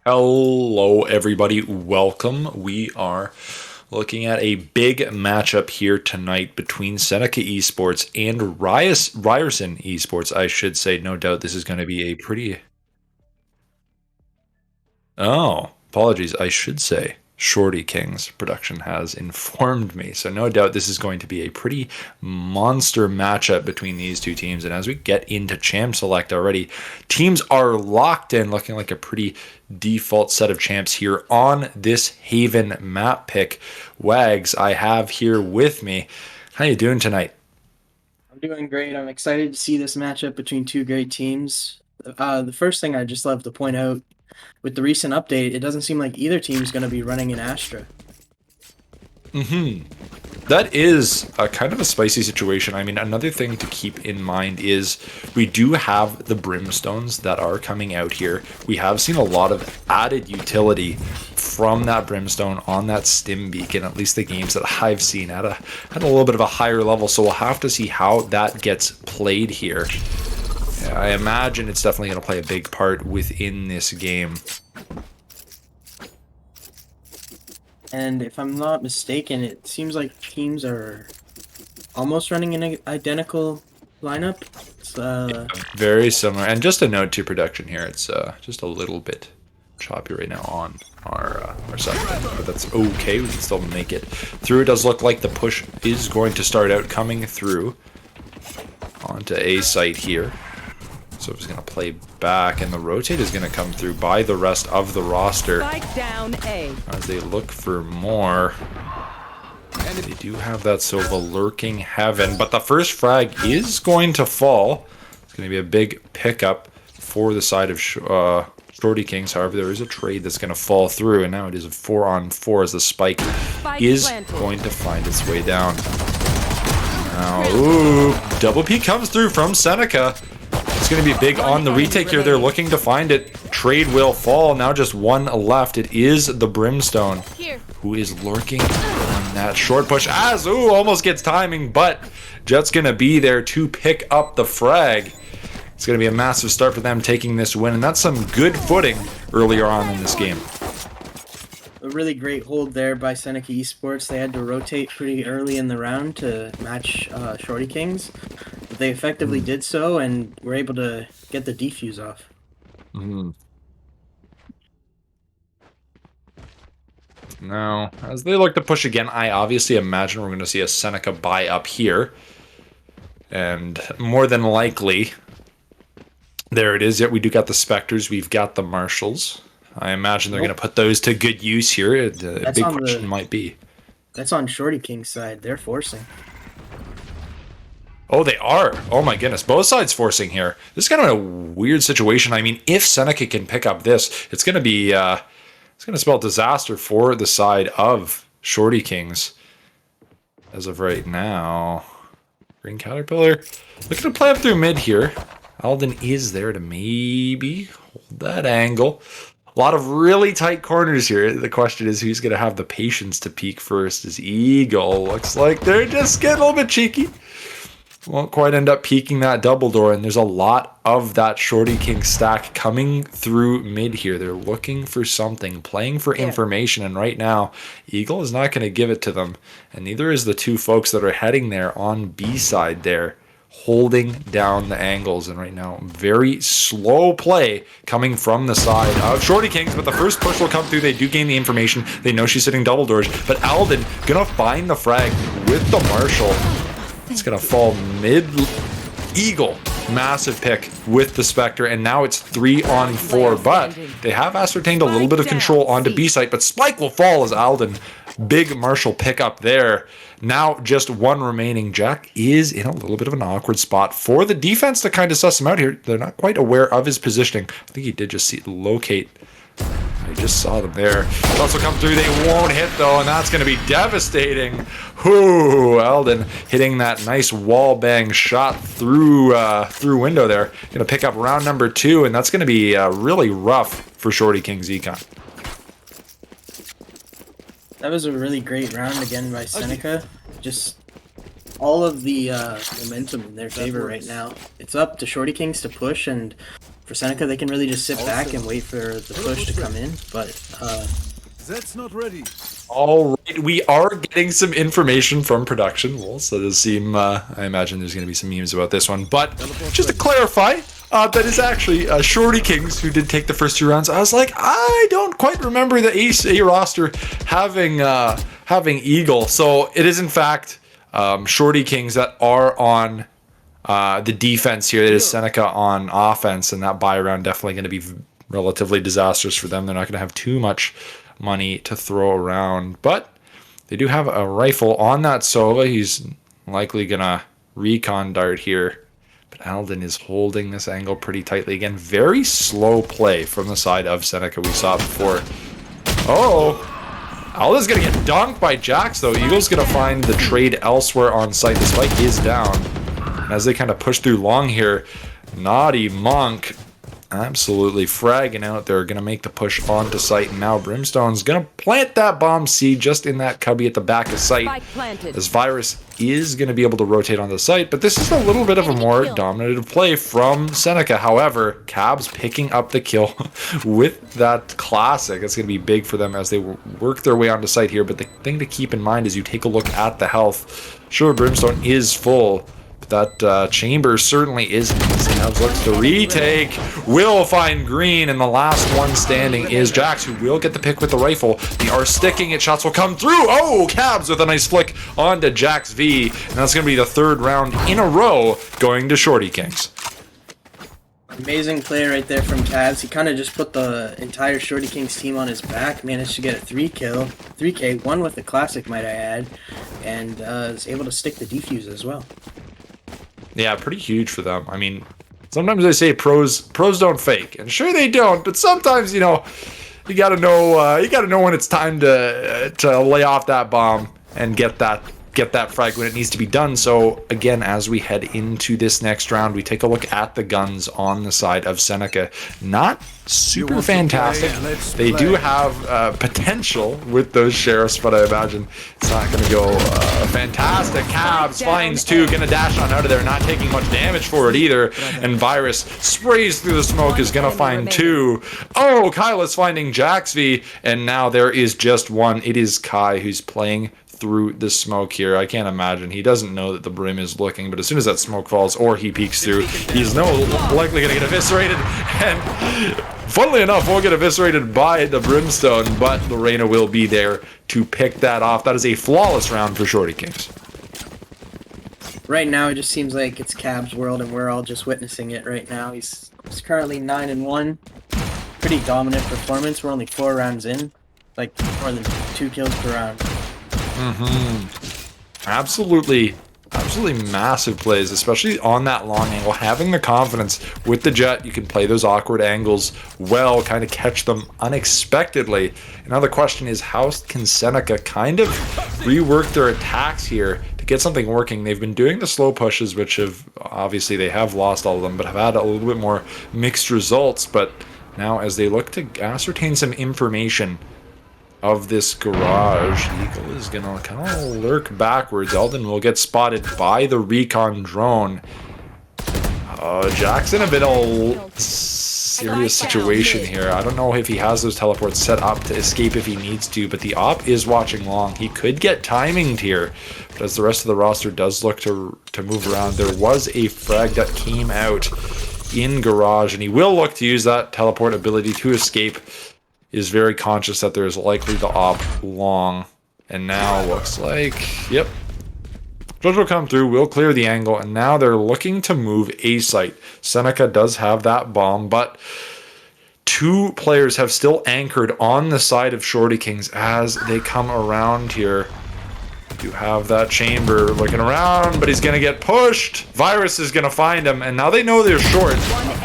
Hello, everybody. Welcome. We are looking at a big matchup here tonight between Seneca Esports and Ryerson Esports. I should say, no doubt, this is going to be a pretty. Oh, apologies. I should say Shorty Kings production has informed me. So, no doubt, this is going to be a pretty monster matchup between these two teams. And as we get into Champ Select already, teams are locked in, looking like a pretty default set of champs here on this Haven map pick. Wags, I have here with me. How you doing tonight? I'm doing great. I'm excited to see this matchup between two great teams. The first thing I just love to point out with the recent update, it doesn't seem like either team is going to be running an Astra. That is a kind of a spicy situation. I mean, another thing to keep in mind is we do have the brimstones that are coming out here. We have seen a lot of added utility from that brimstone on that stim beacon, at least the games that I've seen at a little bit of a higher level. So we'll have to see how that gets played here. Yeah, I imagine it's definitely going to play a big part within this game. And if I'm not mistaken, it seems like teams are almost running an identical lineup. It's, Very similar. And just a note to production here, it's just a little bit choppy right now on our side, but that's okay. We can still make it through. It does look like the push is going to start out coming through onto A site here. So it's going to play back, and the rotate is going to come through by the rest of the roster Spike down A. as they look for more. And they do have that Sova lurking heaven, but the first frag is going to fall. It's going to be a big pickup for the side of Shorty Kings. However, there is a trade that's going to fall through, and now it is a 4-on-4 as the spike is going to find its way down. Now, ooh, double P comes through from Seneca. It's going to be big on the retake here. They're looking to find it. Trade will fall. Now just one left. It is the Brimstone who is lurking on that short push. As, ooh, almost gets timing, but Jet's going to be there to pick up the frag. It's going to be a massive start for them taking this win, and that's some good footing earlier on in this game. a really great hold there by Seneca Esports. They had to rotate pretty early in the round to match Shorty Kings. But they effectively did so and were able to get the defuse off. Now, as they look to push again, I obviously imagine we're going to see a Seneca buy up here. And more than likely, there it is. Yet we do got the Spectres. We've got the Marshals. I imagine they're going to put those to good use here. The big question might be. That's on Shorty King's side. They're forcing. Oh, they are. Oh my goodness. Both sides forcing here. This is kind of a weird situation. I mean, if Seneca can pick up this, it's going to be... it's going to spell disaster for the side of Shorty Kings. As of right now. Green Caterpillar. Looking to play up through mid here. Alden is there to maybe hold that angle. A lot of really tight corners here. The question is who's going to have the patience to peek first as Eagle. Looks like they're just getting a little bit cheeky. Won't quite end up peeking that double door, and there's a lot of that Shorty King stack coming through mid here. They're looking for something, playing for information, and right now, Eagle is not going to give it to them, and neither is the two folks that are heading there on B side there, holding down the angles, and right now, very slow play coming from the side of Shorty Kings, but the first push will come through. They do gain the information. They know she's sitting double doors, but Alden gonna find the frag with the Marshal. It's going to fall mid. Eagle, massive pick with the Spectre, and now it's 3-on-4, but they have ascertained a little bit of control onto B site, but Spike will fall as Alden. Big Marshal pick up there. Now just one remaining. Jack is in a little bit of an awkward spot for the defense to kind of suss him out here. They're not quite aware of his positioning. I think he did just locate. I just saw them there. Also come through. They won't hit though, and that's going to be devastating. Ooh, Alden hitting that nice wall bang shot through window there. Going to pick up round number 2, and that's going to be really rough for Shorty King's Econ. That was a really great round again by Seneca. Just all of the momentum in their favor right now. It's up to Shorty Kings to push, and for Seneca, they can really just sit back and wait for the push to come in. But That's not ready. All right, we are getting some information from production. Well, so does seem. I imagine there's going to be some memes about this one, but just to clarify, that is actually Shorty Kings who did take the first 2 rounds. I was like, I don't quite remember the A roster having Eagle, so it is in fact Shorty Kings that are on the defense here. It is Seneca on offense, and that buy round definitely going to be relatively disastrous for them. They're not going to have too much money to throw around, but they do have a rifle on that Sova. He's likely gonna recon dart here, but Alden is holding this angle pretty tightly. Again, very slow play from the side of Seneca. We saw it before. Oh, Alden's gonna get dunked by Jax though. Eagle's gonna find the trade elsewhere on site. The spike is down, and as they kind of push through long here, Naughty Monk absolutely fragging out. They're going to make the push onto site, and now Brimstone's going to plant that bomb seed just in that cubby at the back of site, as Virus is going to be able to rotate onto the site, but this is a little bit of a more dominative play from Seneca. However, Cabs picking up the kill with that classic. It's going to be big for them as they work their way onto site here, but the thing to keep in mind is you take a look at the health. Sure, Brimstone is full, that chamber certainly isn't. Scabs looks to retake, will find green, and the last one standing is Jax, who will get the pick with the rifle. They are sticking it, shots will come through. Oh, Cabs with a nice flick onto Jax V, and that's going to be the 3rd round in a row going to Shorty Kings. amazing play right there from Cabs. He kind of just put the entire Shorty Kings team on his back, managed to get a 3K, one with the classic, might I add, and is able to stick the defuse as well. Yeah, pretty huge for them. I mean, sometimes they say pros don't fake, and sure they don't, but sometimes, you know, you gotta know when it's time to lay off that bomb and get that frag when it needs to be done. So again, as we head into this next round, we take a look at the guns on the side of Seneca. Not super fantastic. They do have potential with those sheriffs, but I imagine it's not going to go fantastic. Cabs finds 2, gonna dash on out of there, not taking much damage for it either, and Virus sprays through the smoke, is gonna find 2. Oh, Kyle is finding Jaxv, and now there is just one. It is Kai who's playing through the smoke here. I can't imagine. He doesn't know that the Brim is looking, but as soon as that smoke falls or he peeks through, he's likely going to get eviscerated. And funnily enough, won't get eviscerated by the Brimstone, but Lorena will be there to pick that off. That is a flawless round for Shorty Kings. Right now, it just seems like it's Cab's world, and we're all just witnessing it right now. He's currently 9-1. Pretty dominant performance. We're only 4 rounds in. Like, more than 2 kills per round. Absolutely massive plays, especially on that long angle. Having the confidence with the jet, you can play those awkward angles well, kind of catch them unexpectedly. And now the question is, how can Seneca kind of rework their attacks here to get something working? They've been doing the slow pushes, which have obviously they have lost all of them, but have had a little bit more mixed results. But now as they look to ascertain some information of this garage, Eagle is gonna kind of lurk backwards. Eldon will get spotted by the recon drone. Jackson a bit of a serious situation here. I don't know if he has those teleports set up to escape if he needs to, but the op is watching long. He could get timinged here, but as the rest of the roster does look to move around, there was a frag that came out in garage, and he will look to use that teleport ability to escape. Is very conscious that there's likely the op long, and now looks like, yep, Judge will come through, will clear the angle, and now they're looking to move A site. Seneca does have that bomb, but 2 players have still anchored on the side of Shorty Kings as they come around here. Do have that chamber looking around, but he's going to get pushed. Virus is going to find him, and now they know they're short.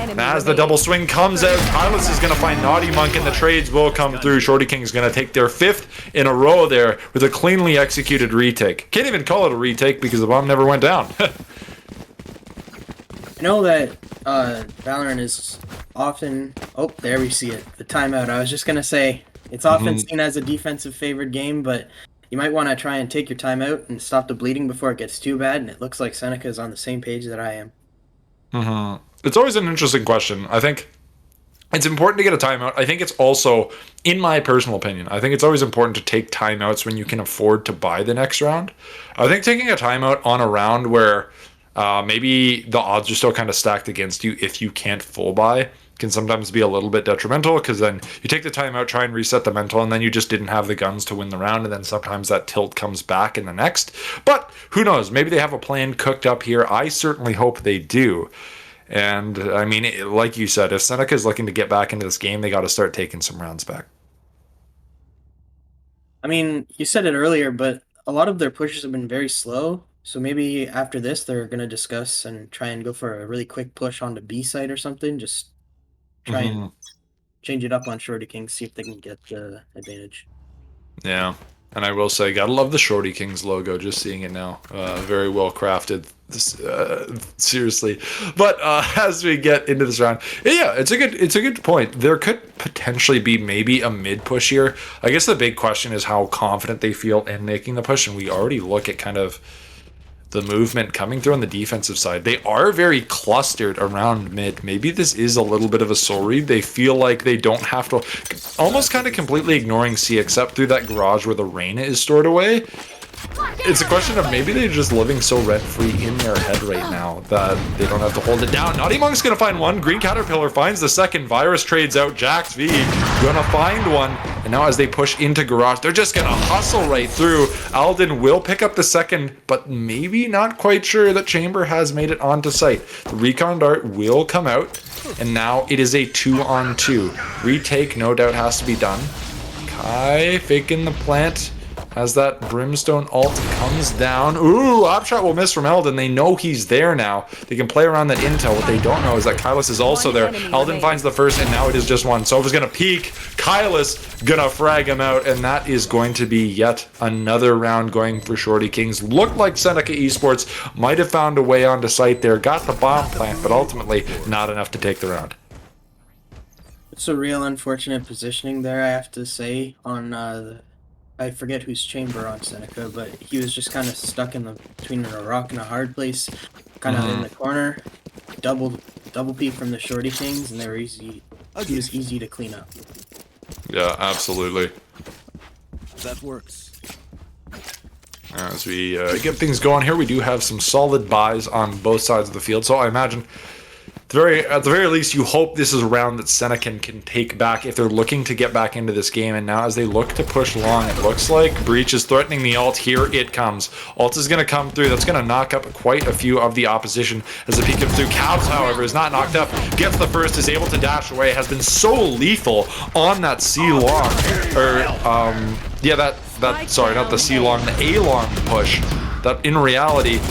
And as the double swing comes out, Pilus is going to find Naughty Monk, and the trades will come through. Shorty King is going to take their 5th in a row there with a cleanly executed retake. Can't even call it a retake because the bomb never went down. I know that Valorant is often... Oh, there we see it. The timeout. I was just going to say, it's often seen as a defensive favored game, but you might want to try and take your time out and stop the bleeding before it gets too bad, and it looks like Seneca is on the same page that I am. It's always an interesting question. I think It's important to get a timeout. I think it's also, in my personal opinion, I think it's always important to take timeouts when you can afford to buy the next round. I think taking a timeout on a round where maybe the odds are still kind of stacked against you if you can't full buy can sometimes be a little bit detrimental, because then you take the timeout, try and reset the mental, and then you just didn't have the guns to win the round, and then sometimes that tilt comes back in the next. But who knows? Maybe they have a plan cooked up here. I certainly hope they do. And I mean, like you said, if Seneca is looking to get back into this game, they got to start taking some rounds back. I mean, you said it earlier, but a lot of their pushes have been very slow. So maybe after this, they're going to discuss and try and go for a really quick push on the B side or something. Just try and change it up on Shorty King, see if they can get the advantage. Yeah. And I will say, gotta love the Shorty Kings logo. Just seeing it now, very well crafted. Seriously, but as we get into this round, yeah, it's a good point. There could potentially be maybe a mid push here. I guess the big question is how confident they feel in making the push, and we already look at kind of the movement coming through on the defensive side. They are very clustered around mid. Maybe this is a little bit of a soul read. They feel like they don't have to, almost kind of completely ignoring C, except through that garage where the Reyna is stored away. It's a question of maybe they're just living so rent-free in their head right now that they don't have to hold it down. Naughty Monk's gonna find one. Green Caterpillar finds the second. Virus trades out. Jax V gonna find one. And now as they push into garage, they're just gonna hustle right through. Alden will pick up the second, but maybe not quite sure that Chamber has made it onto site. The recon dart will come out, and now it is a 2-on-2. Retake no doubt has to be done. Kai faking the plant as that Brimstone ult comes down. Ooh, Opshot will miss from Eldon. They know he's there now. They can play around that intel. What they don't know is that Kylus is also there. Eldon finds the first, and now it is just one. Sova's going to peek. Kylus going to frag him out, and that is going to be yet another round going for Shorty Kings. Looked like Seneca Esports might have found a way onto site there. Got the bomb plant, but ultimately not enough to take the round. It's a real unfortunate positioning there, I have to say, on I forget whose Chamber on Seneca, but he was just kind of stuck between a rock and a hard place, kind of in the corner. Double peek from the Shorty Kings, and he was easy to clean up. Yeah, absolutely. That works. As we get things going here, we do have some solid buys on both sides of the field, so I imagine at the very least, you hope this is a round that Seneca can take back if they're looking to get back into this game. And now as they look to push long, it looks like Breach is threatening the ult. Here it comes. Ult is going to come through. That's going to knock up quite a few of the opposition as the peek comes through. Cavs, however, is not knocked up. Gets the first, is able to dash away. Has been so lethal on that C long. Sorry, not the C long, the A long push. That in reality,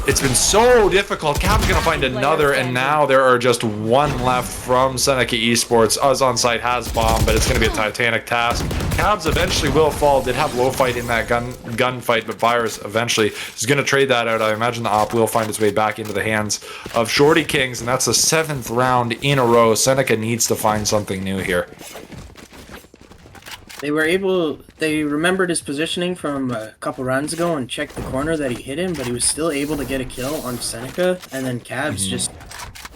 it's been so difficult. Cav's gonna find another, and now there are just one left from Seneca Esports. Us on site has bomb, but it's gonna be a titanic task. Cavs eventually will fall. Did have low fight in that gunfight, but Virus eventually is gonna trade that out. I imagine the op will find its way back into the hands of Shorty Kings, and that's the 7th round in a row. Seneca needs to find something new here. They remembered his positioning from a couple rounds ago and checked the corner that he hit him, but he was still able to get a kill on Seneca. And then Cavs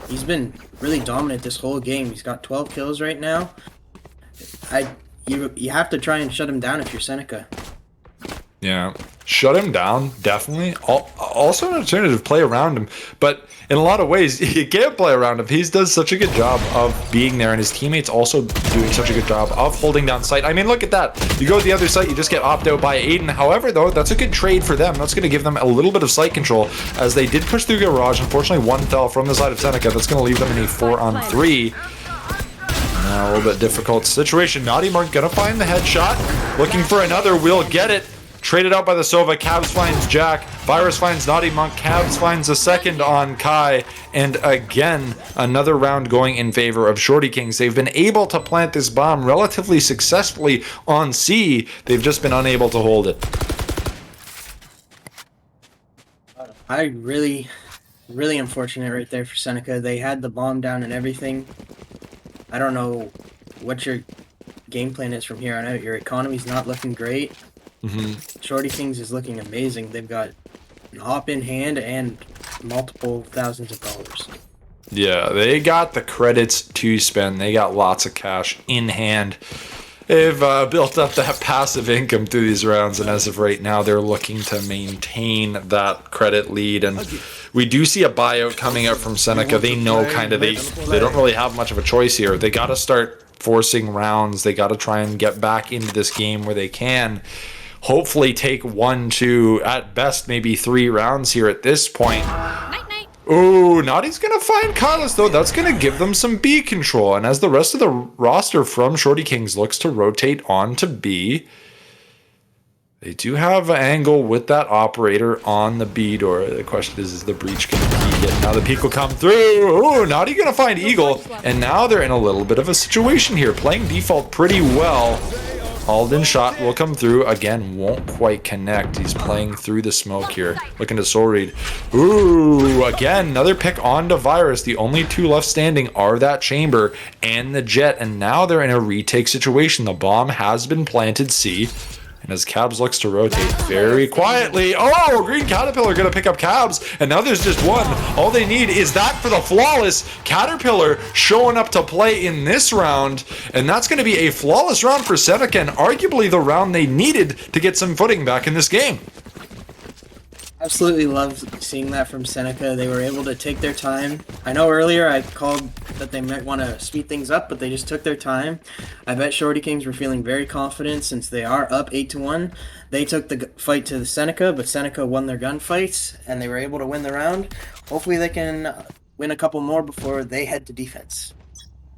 he's been really dominant this whole game. He's got 12 kills right now. You have to try and shut him down if you're Seneca. Yeah, shut him down, definitely. Also an alternative, play around him. But in a lot of ways, you can't play around him. He does such a good job of being there, and his teammates also doing such a good job of holding down site. I mean, look at that. You go to the other site, you just get opted out by Aiden. However, though, that's a good trade for them. That's going to give them a little bit of site control, as they did push through Garage. Unfortunately, one fell from the side of Seneca. That's going to leave them in a 4-on-3. Now, a little bit difficult situation. Naughty Monk going to find the headshot. Looking for another, will get it. Traded out by the Sova. Cavs finds Jack. Virus finds Naughty Monk. Cavs finds a second on Kai. And again, another round going in favor of Shorty Kings. They've been able to plant this bomb relatively successfully on C. They've just been unable to hold it. Really unfortunate right there for Seneca. They had the bomb down and everything. I don't know what your game plan is from here on out. Your economy's not looking great. Shorty Kings is looking amazing. They've got an op in hand and multiple thousands of dollars. Yeah, they got the credits to spend. They got lots of cash in hand. They've built up that passive income through these rounds, and as of right now, they're looking to maintain that credit lead. And we do see a buyout coming out from Seneca. They know kind of they don't really have much of a choice here. They got to start forcing rounds. They got to try and get back into this game where they can. Hopefully take 1, 2, at best maybe 3 rounds here at this point. Oh, Naughty's going to find Kylos, though. That's going to give them some B control. And as the rest of the roster from Shorty Kings looks to rotate on to B, they do have an angle with that operator on the B door. The question is the breach going to peek it? Now the peek will come through. Oh, Naughty going to find Eagle. And now they're in a little bit of a situation here. Playing default pretty well. Alden shot will come through. Again, won't quite connect. He's playing through the smoke here. Looking to soul read. Ooh, again, another pick onto Virus. The only 2 left standing are that chamber and the jet. And now they're in a retake situation. The bomb has been planted C. And as Cabs looks to rotate very quietly. Oh, Green Caterpillar going to pick up Cabs. And now there's just one. All they need is that for the flawless. Caterpillar showing up to play in this round. And that's going to be a flawless round for Seneca. And arguably the round they needed to get some footing back in this game. Absolutely love seeing that from Seneca. They were able to take their time. I know earlier I called that they might want to speed things up, but they just took their time. I bet Shorty Kings were feeling very confident since they are up 8-1. They took the fight to the Seneca, but Seneca won their gunfights, and they were able to win the round. Hopefully they can win a couple more before they head to defense.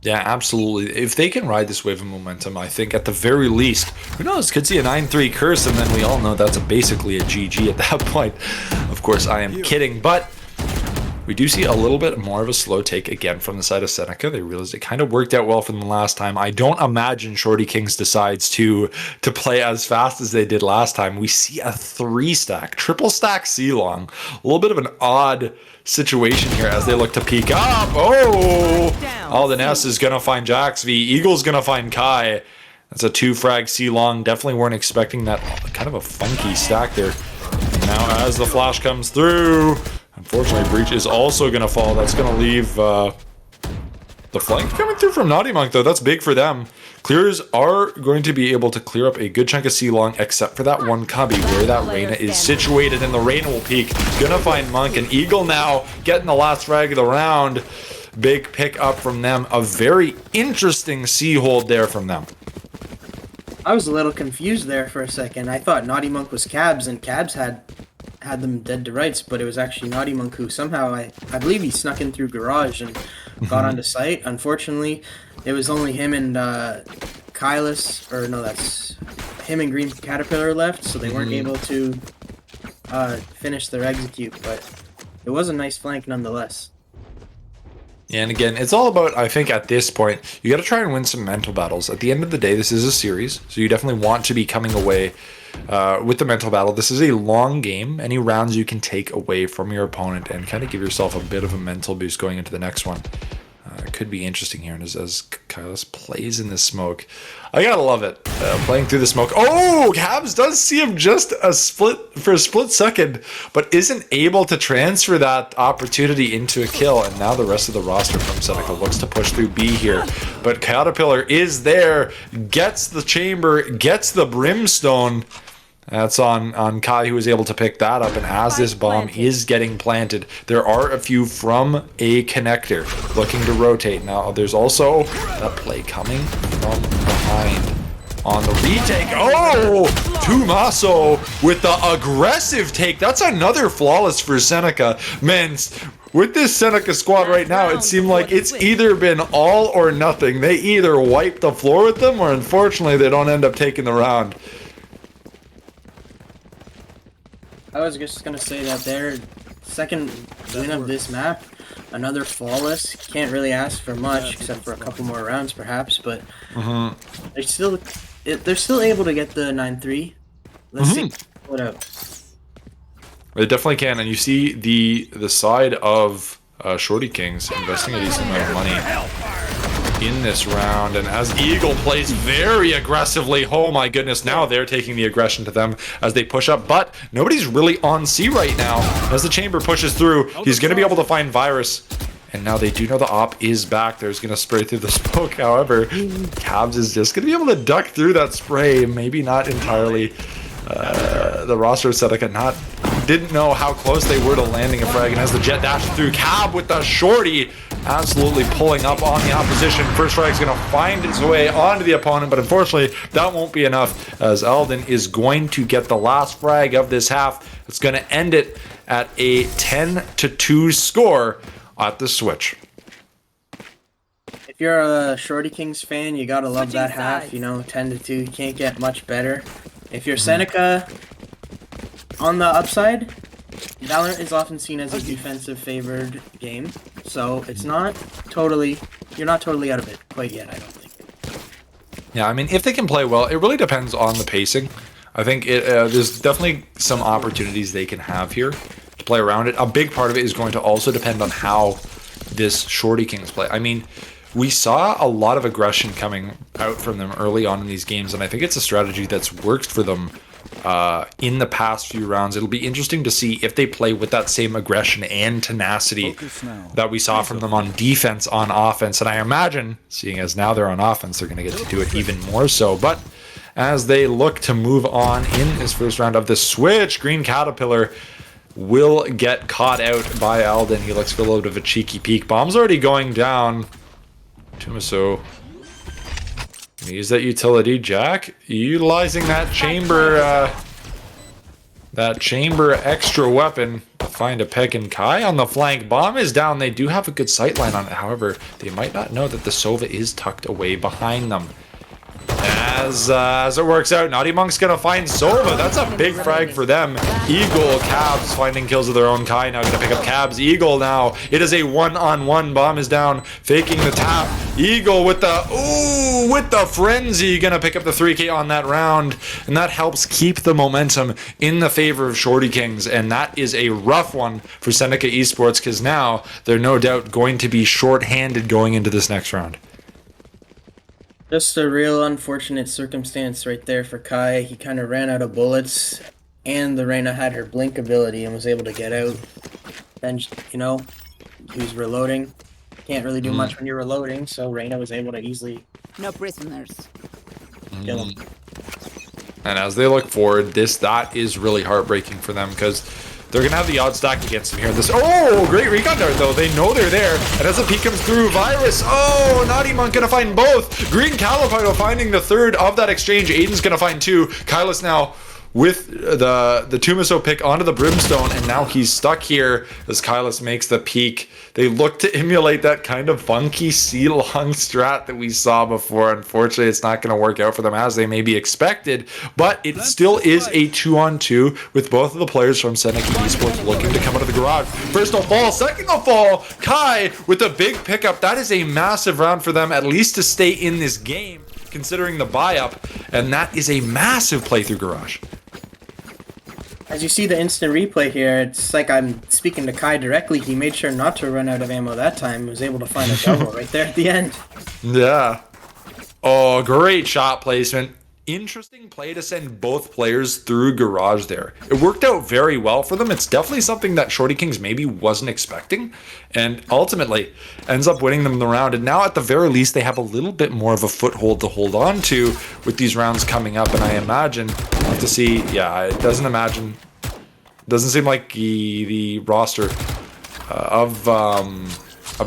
Yeah, absolutely. If they can ride this wave of momentum, I think at the very least, who knows, could see a 9-3 curse, and then we all know that's basically a GG at that point. Of course, I am kidding, but we do see a little bit more of a slow take again from the side of Seneca. They realized it kind of worked out well for them last time. I don't imagine Shorty Kings decides to play as fast as they did last time. We see a 3-stack, triple stack C-long. A little bit of an odd situation here as they look to peek up. Oh, Alden S is going to find Jax V. Eagle's going to find Kai. That's a 2-frag C-long. Definitely weren't expecting that kind of a funky stack there. Now as the flash comes through, unfortunately, Breach is also going to fall. That's going to leave the flank coming through from Naughty Monk, though. That's big for them. Clears are going to be able to clear up a good chunk of C-long, except for that one cubby where that Reyna is situated, and the Reyna will peek. Going to find Monk, and Eagle now getting the last frag of the round. Big pick up from them. A very interesting C-hold there from them. I was a little confused there for a second. I thought Naughty Monk was Cabs, and Cabs had them dead to rights, but it was actually Naughty Monk who somehow, I believe he snuck in through garage and got onto site. Unfortunately, it was only him and Kylos, or no, that's him and Green Caterpillar left, so they weren't able to finish their execute, but it was a nice flank nonetheless. And again, it's all about, I think at this point, you got to try and win some mental battles. At the end of the day, this is a series, so you definitely want to be coming away with the mental battle. This is a long game. Any rounds you can take away from your opponent and kind of give yourself a bit of a mental boost going into the next one. It could be interesting here as Kylos plays in this smoke. I gotta love it. Playing through the smoke. Oh, Cabs does see him just a split second, but isn't able to transfer that opportunity into a kill. And now the rest of the roster from Seneca looks to push through B here. But Caterpillar is there, gets the chamber, gets the brimstone. That's on Kai, who was able to pick that up. And as this bomb is getting planted, there are a few from a connector looking to rotate. Now, there's also that play coming from behind on the retake. Oh, Tumaso with the aggressive take. That's another flawless for Seneca. Man, with this Seneca squad right now, it seemed like it's either been all or nothing. They either wipe the floor with them, or unfortunately, they don't end up taking the round. I was just going to say that their second win of this map, another flawless. Can't really ask for much except for a couple more rounds perhaps, but they're still able to get the 9-3. Let's see what out. They definitely can, and you see the side of Shorty Kings investing a decent amount of money in this round, and as Eagle plays very aggressively, oh my goodness, now they're taking the aggression to them as they push up, but nobody's really on C right now. As the chamber pushes through, he's going to be able to find Virus, And now they do know the op is back. There's going to spray through the smoke. However, Cabs is just going to be able to duck through that spray. Maybe not entirely. The roster of Seneca didn't know how close they were to landing a frag. And as the jet dash through, Cab with the shorty absolutely pulling up on the opposition. First frag is going to find its way onto the opponent, but unfortunately that won't be enough, as Alden is going to get the last frag of this half. It's going to end it at a 10-2 score at the switch. If you're a Shorty Kings fan, you gotta love that half. You know, 10-2, you can't get much better. If you're Seneca, on the upside, Valorant is often seen as a defensive favored game, so it's not totally, you're not totally out of it quite yet, I don't think. Yeah, I mean, if they can play well, it really depends on the pacing. I think there's definitely some opportunities they can have here to play around it. A big part of it is going to also depend on how this Shorty Kings play. I mean, we saw a lot of aggression coming out from them early on in these games, and I think it's a strategy that's worked for them in the past few rounds. It'll be interesting to see if they play with that same aggression and tenacity that we saw from them on defense on offense. And I imagine, seeing as now they're on offense, they're going to get to do it even more so. But as they look to move on in this first round of the switch, Green Caterpillar will get caught out by Alden. He looks for a little bit of a cheeky peek. Bomb's already going down. Tumaso use that utility. Jack utilizing that chamber extra weapon to find a Peck and Kai on the flank. Bomb is down. They do have a good sight line on it. However, they might not know that the Sova is tucked away behind them. As it works out, Naughty Monk's gonna find Sova. That's a big frag for them. Eagle, Cabs finding kills of their own. Kai now gonna pick up Cabs. Eagle now. It is a one-on-one. Bomb is down, faking the tap. Eagle with the frenzy, gonna pick up the 3K on that round, and that helps keep the momentum in the favor of Shorty Kings. And that is a rough one for Seneca Esports, because now they're no doubt going to be short-handed going into this next round. Just a real unfortunate circumstance right there for Kai. He kind of ran out of bullets, and the Reyna had her blink ability and was able to get out. Then, you know, he was reloading. Can't really do much when you're reloading, so Reyna was able to easily No prisoners. kill him. And as they look forward, that is really heartbreaking for them, because they're going to have the odds stacked against them here. Great recon dart, though. They know they're there. And as the peek comes through, Virus. Naughty Monk going to find both. Green Calipido finding the third of that exchange. Aiden's going to find two. Kylus now with the Tumaso pick onto the Brimstone, and now he's stuck here as Kylus makes the peek. They look to emulate that kind of funky C-long strat that we saw before. Unfortunately, it's not going to work out for them as they may be expected, but it still is a 2-on-2 with both of the players from Seneca Esports looking to come out of the garage. First will fall, second will fall. Kai with a big pickup. That is a massive round for them, at least to stay in this game, considering the buy-up, and that is a massive play through garage. As you see the instant replay here, it's like I'm speaking to Kai directly. He made sure not to run out of ammo that time. Was able to find a double right there at the end. Yeah. Oh, great shot placement. Interesting play to send both players through garage there. It worked out very well for them. It's definitely something that Shorty Kings maybe wasn't expecting, and ultimately ends up winning them the round. And now at the very least, they have a little bit more of a foothold to hold on to with these rounds coming up. And I imagine we'll have to see. Yeah, it doesn't seem like the roster of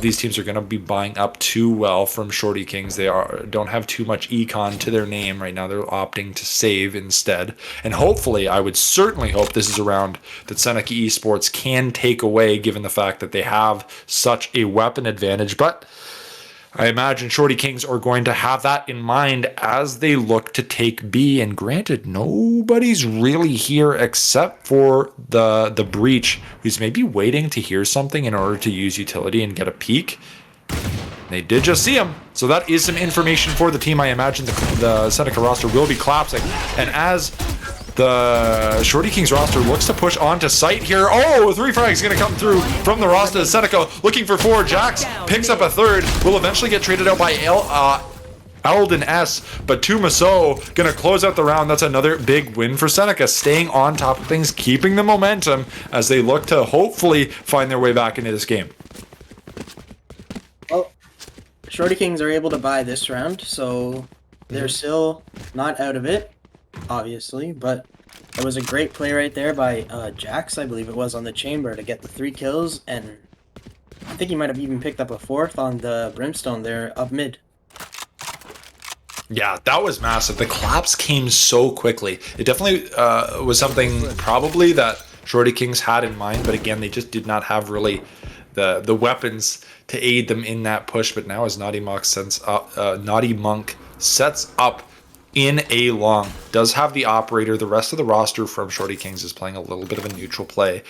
these teams are going to be buying up too well from Shorty Kings. They don't have too much econ to their name right now. They're opting to save instead. And hopefully, I would certainly hope this is a round that Seneca Esports can take away, given the fact that they have such a weapon advantage. But I imagine Shorty Kings are going to have that in mind as they look to take B. And granted, nobody's really here except for the Breach, who's maybe waiting to hear something in order to use utility and get a peek. They did just see him. So that is some information for the team. I imagine the Seneca roster will be collapsing. And as the Shorty Kings roster looks to push onto site here. 3 frags going to come through from the roster. Seneca looking for 4. Jax picks up a third. Will eventually get traded out by Alden S. But Tumaso going to close out the round. That's another big win for Seneca, staying on top of things, keeping the momentum as they look to hopefully find their way back into this game. Shorty Kings are able to buy this round, so they're still not out of it, obviously, but it was a great play right there by Jax, I believe it was, on the chamber to get the 3 kills, and I think he might have even picked up a 4th on the Brimstone there up mid. Yeah, that was massive. The collapse came so quickly. It definitely was something probably that Shorty Kings had in mind, but again, they just did not have really the weapons to aid them in that push. But now as Naughty Monk sets up in a long, does have the operator. The rest of the roster from Shorty Kings is playing a little bit of a neutral play.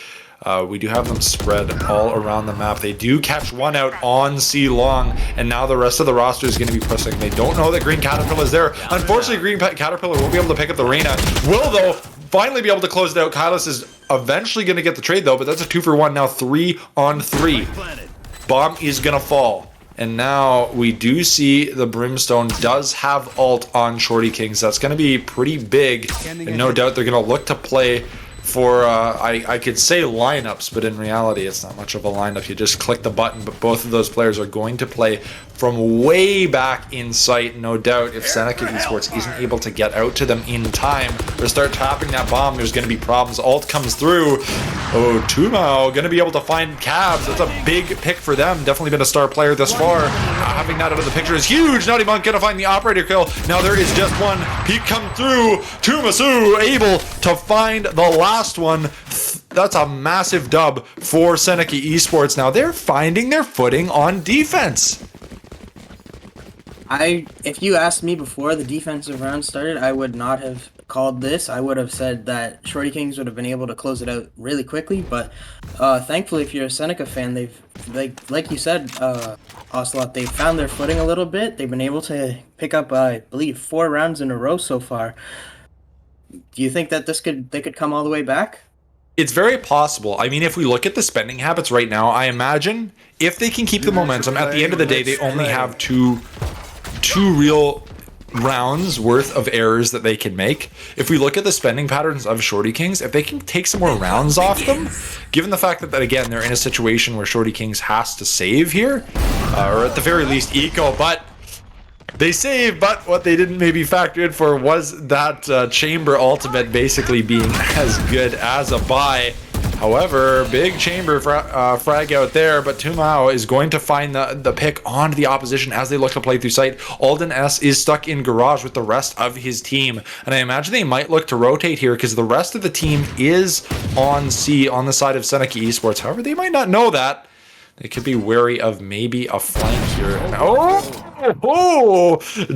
We do have them spread all around the map. They do catch one out on C long, and now the rest of the roster is going to be pushing. They don't know that Green Caterpillar is there. Unfortunately, Green Caterpillar won't be able to pick up the Reyna. Will, though, finally be able to close it out. Kylus is eventually going to get the trade, though, but that's a 2-for-1 now, 3-on-3. Bomb is going to fall. And now we do see the Brimstone does have ult on Shorty Kings. That's going to be pretty big, and no doubt they're going to look to play for, I could say lineups, but in reality, it's not much of a lineup. You just click the button, but both of those players are going to play from way back in sight. No doubt if Seneca Esports isn't able to get out to them in time or start tapping that bomb, there's going to be problems. Ult comes through. Oh, Tumao going to be able to find Cavs. That's a big pick for them. Definitely been a star player thus far. Having that out of the picture is huge. Naughty Monk going to find the operator kill. Now there is just one. Peek come through. Tumasu able to find the last one. That's a massive dub for Seneca Esports. Now they're finding their footing on defense. If you asked me before the defensive round started, I would not have called this. I would have said that Shorty Kings would have been able to close it out really quickly, but thankfully, if you're a Seneca fan, they've, like you said, Ocelot, they've found their footing a little bit. They've been able to pick up, I believe, 4 rounds in a row so far. Do you think that they could come all the way back? It's very possible. I mean, if we look at the spending habits right now, I imagine if they can keep the momentum, at the end of the day, they only have two real rounds worth of errors that they can make. If we look at the spending patterns of Shorty Kings, if they can take some more rounds off them, given the fact that again, they're in a situation where Shorty Kings has to save here, or at the very least eco, but they save, but what they didn't maybe factor in for was that chamber ultimate basically being as good as a buy. However, big chamber frag out there, but Tumao is going to find the pick onto the opposition as they look to play through sight. Alden S is stuck in garage with the rest of his team, and I imagine they might look to rotate here because the rest of the team is on C on the side of Seneca Esports. However, they might not know that. They could be wary of maybe a flank here. And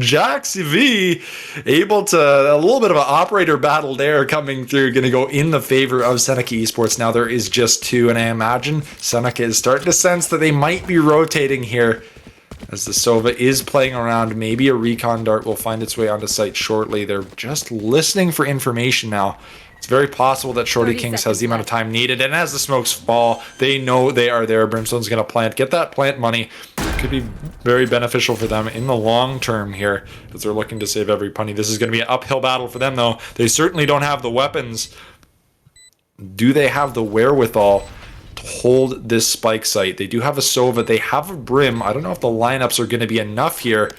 Jax V able to, a little bit of an operator battle there coming through, going to go in the favor of Seneca Esports. Now there is just 2, and I imagine Seneca is starting to sense that they might be rotating here as the Sova is playing around. Maybe a recon dart will find its way onto site shortly. They're just listening for information now. It's very possible that Shorty Kings has the amount of time needed, and as the smokes fall, they know they are there. Brimstone's going to plant, get that plant money. It could be very beneficial for them in the long term here, as they're looking to save every penny. This is going to be an uphill battle for them, though. They certainly don't have the weapons. Do they have the wherewithal to hold this spike site? They do have a Sova. They have a Brim. I don't know if the lineups are going to be enough here.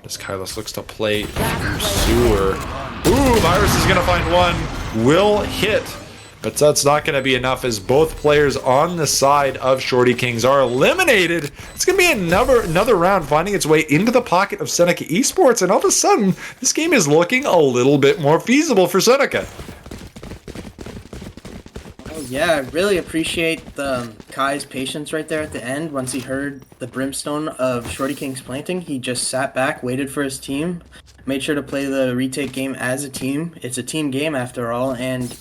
As Kylus looks to play through sewer. Ooh, Virus is going to find one. Will hit, but that's not going to be enough as both players on the side of Shorty Kings are eliminated. It's going to be another round finding its way into the pocket of Seneca Esports, and all of a sudden, this game is looking a little bit more feasible for Seneca. Oh yeah, I really appreciate Kai's patience right there at the end. Once he heard the Brimstone of Shorty Kings planting, he just sat back, waited for his team, made sure to play the retake game as a team. It's a team game after all, and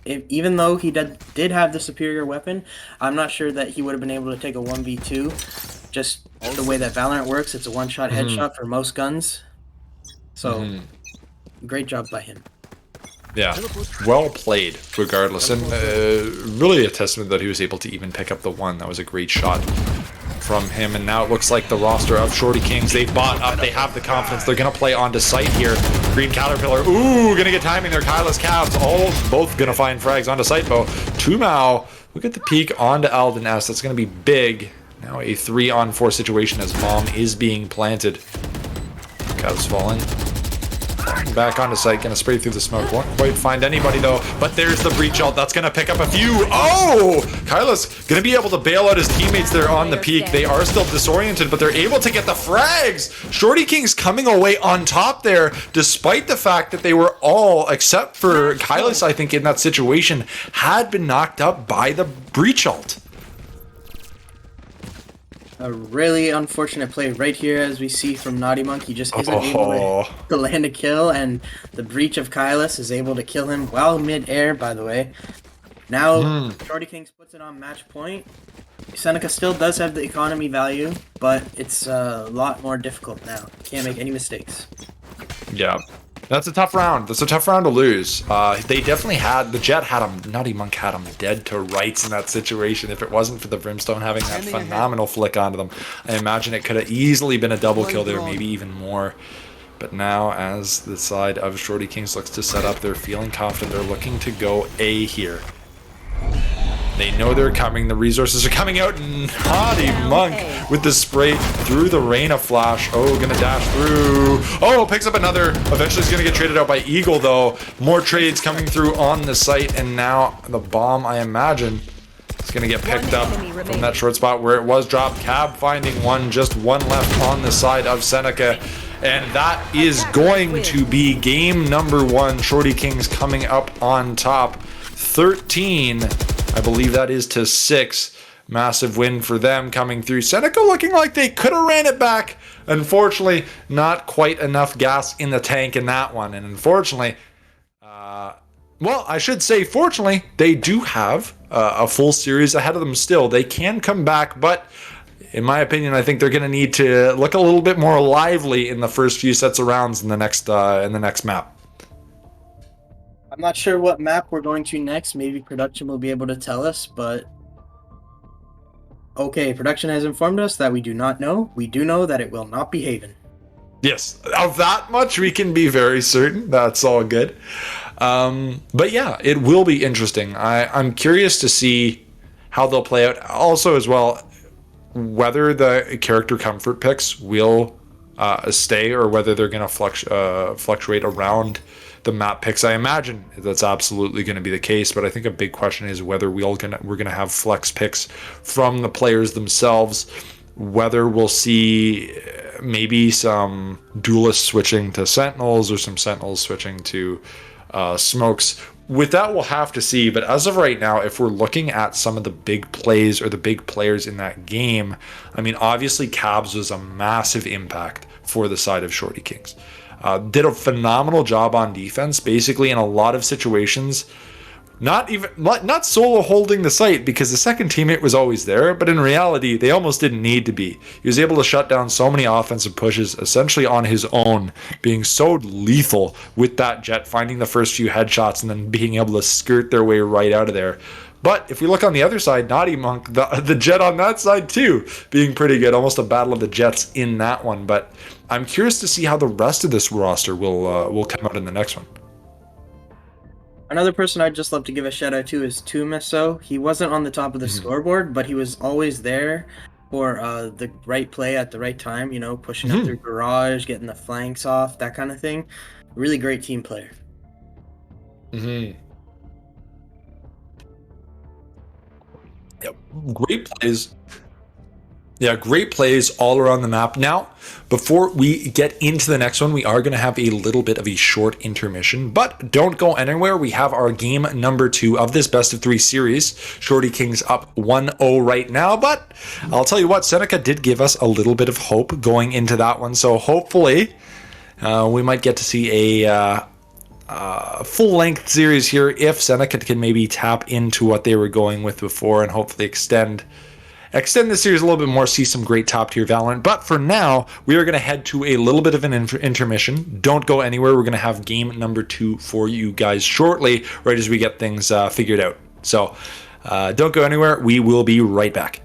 even though he did have the superior weapon, I'm not sure that he would have been able to take a 1v2. Just the way that Valorant works, it's a one-shot headshot for most guns. So, great job by him. Yeah, well played regardless, and really a testament that he was able to even pick up the one. That was a great shot from him, and now it looks like the roster of Shorty Kings, they've bought up, they have the confidence, they're going to play onto site here. Green Caterpillar, ooh, going to get timing there. Kylus Cavs, both going to find frags onto site, though. Tumao, look at the peek onto Alden S. That's going to be big. Now a 3-on-4 situation as bomb is being planted. Cavs falling. Back onto site, gonna spray through the smoke. Won't quite find anybody though, but there's the breach ult. That's gonna pick up a few. Oh! Kyla's gonna be able to bail out his teammates there on the peak. They are still disoriented, but they're able to get the frags. Shorty Kings coming away on top there, despite the fact that they were all, except for Kyla's, I think, in that situation, had been knocked up by the breach ult. A really unfortunate play right here, as we see from Naughty Monk. He just isn't able to land a kill, and the breach of Kylus is able to kill him while mid-air, by the way. Now, Shorty Kings puts it on match point. Seneca still does have the economy value, but it's a lot more difficult now. Can't make any mistakes. Yeah. That's a tough round. That's a tough round to lose. They definitely had, the Jet had him, Naughty Monk had him dead to rights in that situation. If it wasn't for the Brimstone having that phenomenal flick onto them, I imagine it could have easily been a double kill there, maybe even more. But now, as the side of Shorty Kings looks to set up, they're feeling confident. They're looking to go A here. They know they're coming. The resources are coming out. Naughty Monk with the spray through the rain of flash. Oh, gonna dash through. Oh, picks up another. Eventually he's gonna get traded out by Eagle though. More trades coming through on the site, and now the bomb, I imagine, is gonna get picked up from that short spot where it was dropped. Cab finding one, just one left on the side of Seneca. And that is going to be game number 1. Shorty Kings coming up on top. 13, I believe that is to 6. Massive win for them coming through. Seneca looking like they could have ran it back. Unfortunately, not quite enough gas in the tank in that one. And unfortunately, well, I should say fortunately, they do have a full series ahead of them still. They can come back, but in my opinion, I think they're going to need to look a little bit more lively in the first few sets of rounds in the next map. I'm not sure what map we're going to next. Maybe production will be able to tell us, but okay, production has informed us that we do not know. We do know that it will not be Haven. Yes, of that much we can be very certain. That's all good. But yeah, it will be interesting. I'm curious to see how they'll play out. Also, as well, whether the character comfort picks will stay or whether they're going to fluctuate around the map picks. I imagine that's absolutely going to be the case, but I think a big question is whether we're going to have flex picks from the players themselves, whether we'll see maybe some duelists switching to sentinels or some sentinels switching to smokes. With that, we'll have to see, but as of right now, if we're looking at some of the big plays or the big players in that game, I mean, obviously Cabs was a massive impact for the side of Shorty Kings. Did a phenomenal job on defense, basically in a lot of situations, not solo holding the site because the second teammate was always there, but in reality, they almost didn't need to be. He was able to shut down so many offensive pushes essentially on his own, being so lethal with that Jet, finding the first few headshots and then being able to skirt their way right out of there. But if we look on the other side, Naughty Monk, the Jet on that side too, being pretty good. Almost a battle of the Jets in that one. But I'm curious to see how the rest of this roster will come out in the next one. Another person I'd just love to give a shout out to is Tumiso. He wasn't on the top of the scoreboard, but he was always there for the right play at the right time, you know, pushing up through garage, getting the flanks off, that kind of thing. Really great team player. Yep. Great plays. Yeah, great plays all around the map. Now, before we get into the next one, we are going to have a little bit of a short intermission, but don't go anywhere. We have our game number 2 of this best of 3 series. Shorty Kings up 1-0 right now, but I'll tell you what, Seneca did give us a little bit of hope going into that one, so hopefully we might get to see a full-length series here if Seneca can maybe tap into what they were going with before and hopefully extend the series a little bit more, see some great top-tier Valorant. But for now, we are going to head to a little bit of an intermission. Don't go anywhere. We're going to have game number 2 for you guys shortly, right as we get things figured out. So don't go anywhere. We will be right back.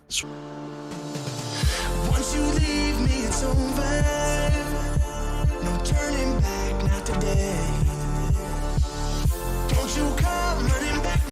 Once you leave me, it's over. No turning back, not today. Don't you come running back.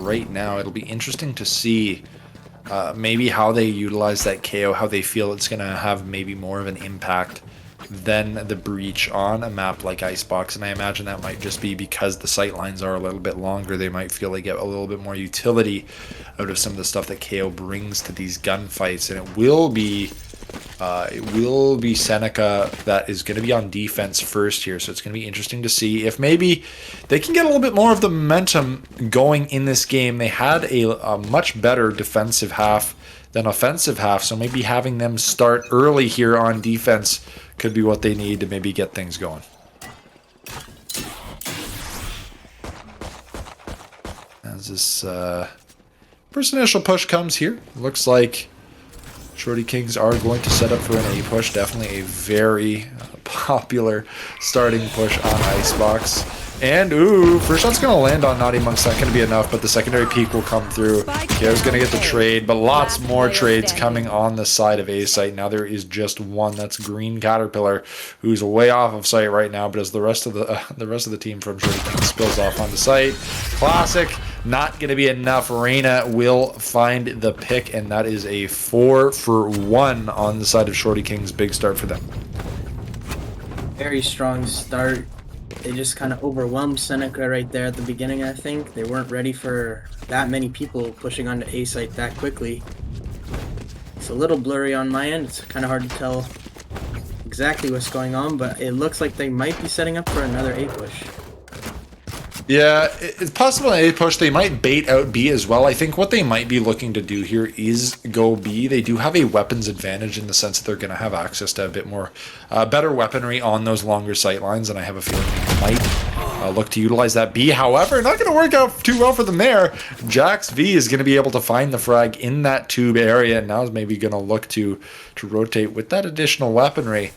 right now. It'll be interesting to see maybe how they utilize that KO, how they feel it's going to have maybe more of an impact than the breach on a map like Icebox. And I imagine that might just be because the sight lines are a little bit longer. They might feel they get a little bit more utility out of some of the stuff that KO brings to these gunfights. And it will be Seneca that is going to be on defense first here. So it's going to be interesting to see if maybe they can get a little bit more of the momentum going in this game. They had a much better defensive half than offensive half. So maybe having them start early here on defense could be what they need to maybe get things going. As this first initial push comes here, looks like Shorty Kings are going to set up for an A push. Definitely a very popular starting push on Icebox. And, ooh, first shot's going to land on Naughty Monk's not going to be enough, but the secondary peek will come through. Kio's going to get the trade, but lots more trades coming on the side of A site. Now there is just one. That's Green Caterpillar, who's way off of site right now, but as the rest of the team from Shorty King spills off onto site. Classic. Not going to be enough. Reyna will find the pick, and that is a 4-for-1 on the side of Shorty Kings. Big start for them. Very strong start. They just kind of overwhelmed Seneca right there at the beginning, I think. They weren't ready for that many people pushing onto A site that quickly. It's a little blurry on my end. It's kind of hard to tell exactly what's going on, but it looks like they might be setting up for another A push. Yeah, it's possible an A push. They might bait out B as well. I think what they might be looking to do here is go B. They do have a weapons advantage in the sense that they're going to have access to a bit more better weaponry on those longer sight lines, and I have a feeling they might look to utilize that B. However, not going to work out too well for them there. Jax V is going to be able to find the frag in that tube area, and now is maybe going to look to rotate with that additional weaponry.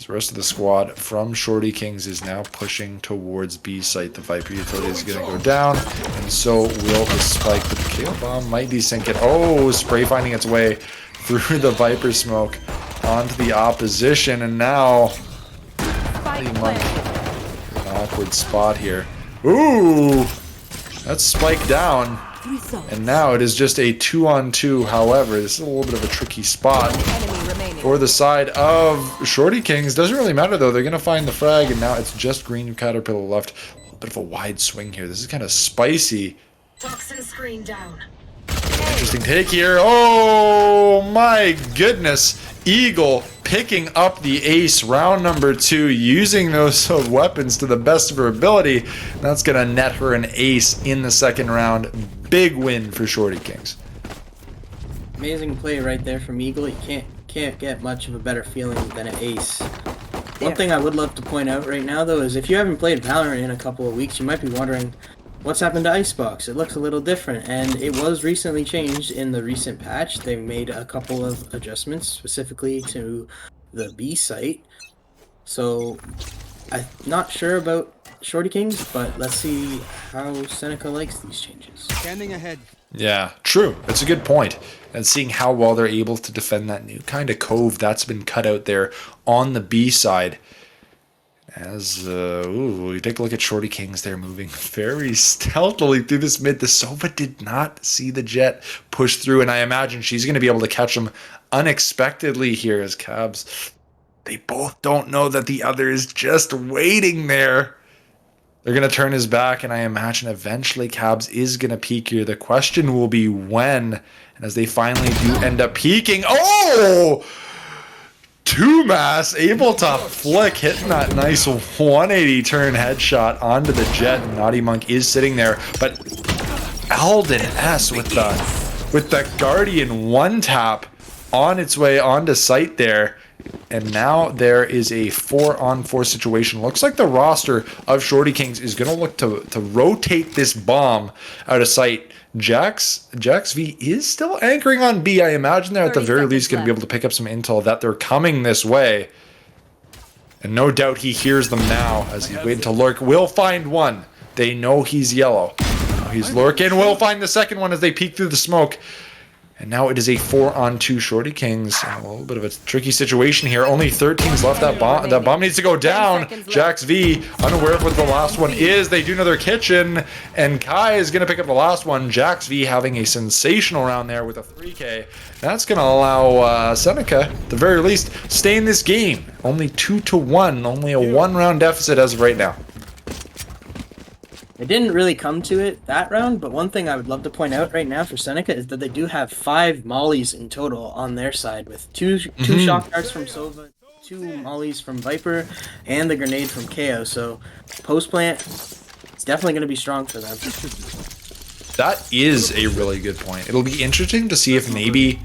The rest of the squad from Shorty Kings is now pushing towards B site. The Viper utility is going to go down, and so will the spike. But the KO bomb might be sinking. Oh, spray finding its way through the Viper smoke onto the opposition, and now an awkward spot here. Ooh, that's spike down, and now it is just a 2-on-2. However, this is a little bit of a tricky spot for the side of Shorty Kings. Doesn't really matter though. They're going to find the frag, and now it's just Green Caterpillar left. A little bit of a wide swing here. This is kind of spicy. Toxin screen down. Interesting take here. Oh my goodness. Eagle picking up the ace, round number 2, using those weapons to the best of her ability. That's going to net her an ace in the second round. Big win for Shorty Kings. Amazing play right there from Eagle. You can't get much of a better feeling than an ace. One thing I would love to point out right now, though, is if you haven't played Valorant in a couple of weeks, you might be wondering what's happened to Icebox. It looks a little different, and it was recently changed in the recent patch. They made a couple of adjustments specifically to the B site. So I'm not sure about Shorty Kings, but let's see how Seneca likes these changes. Scanning ahead. Yeah, true. That's a good point. And seeing how well they're able to defend that new kind of cove that's been cut out there on the B side. As, you take a look at Shorty Kings. They're moving very stealthily through this mid. The Sova did not see the Jet push through, and I imagine she's going to be able to catch him unexpectedly here as Cabs. They both don't know that the other is just waiting there. They're going to turn his back, and I imagine eventually Cabs is going to peek here. The question will be when, and as they finally do end up peeking. Oh! Two-Mass able to flick, hitting that nice 180 turn headshot onto the Jet. Naughty Monk is sitting there, but Alden S with the Guardian one tap on its way onto site there. And now there is a 4-on-4 situation. Looks like the roster of Shorty Kings is going to look to rotate this bomb out of sight. Jax V is still anchoring on B. I imagine they're at the very least going to be able to pick up some intel that they're coming this way. And no doubt he hears them now as he's waiting to lurk. Will find one. They know he's yellow. He's lurking. Will find the second one as they peek through the smoke. And now it is a 4-on-2 Shorty Kings. A little bit of a tricky situation here. Only 13s left. That bomb needs to go down. Jax V, unaware of what the last one is. They do know their kitchen. And Kai is going to pick up the last one. Jax V having a sensational round there with a 3K. That's going to allow Seneca, at the very least, stay in this game. Only 2-1. Only a 1-round deficit as of right now. It didn't really come to it that round, but one thing I would love to point out right now for Seneca is that they do have 5 mollies in total on their side, with two shock darts from Sova, 2 mollies from Viper, and the grenade from KO. So post plant, it's definitely going to be strong for them. That is a really good point. It'll be interesting to see if maybe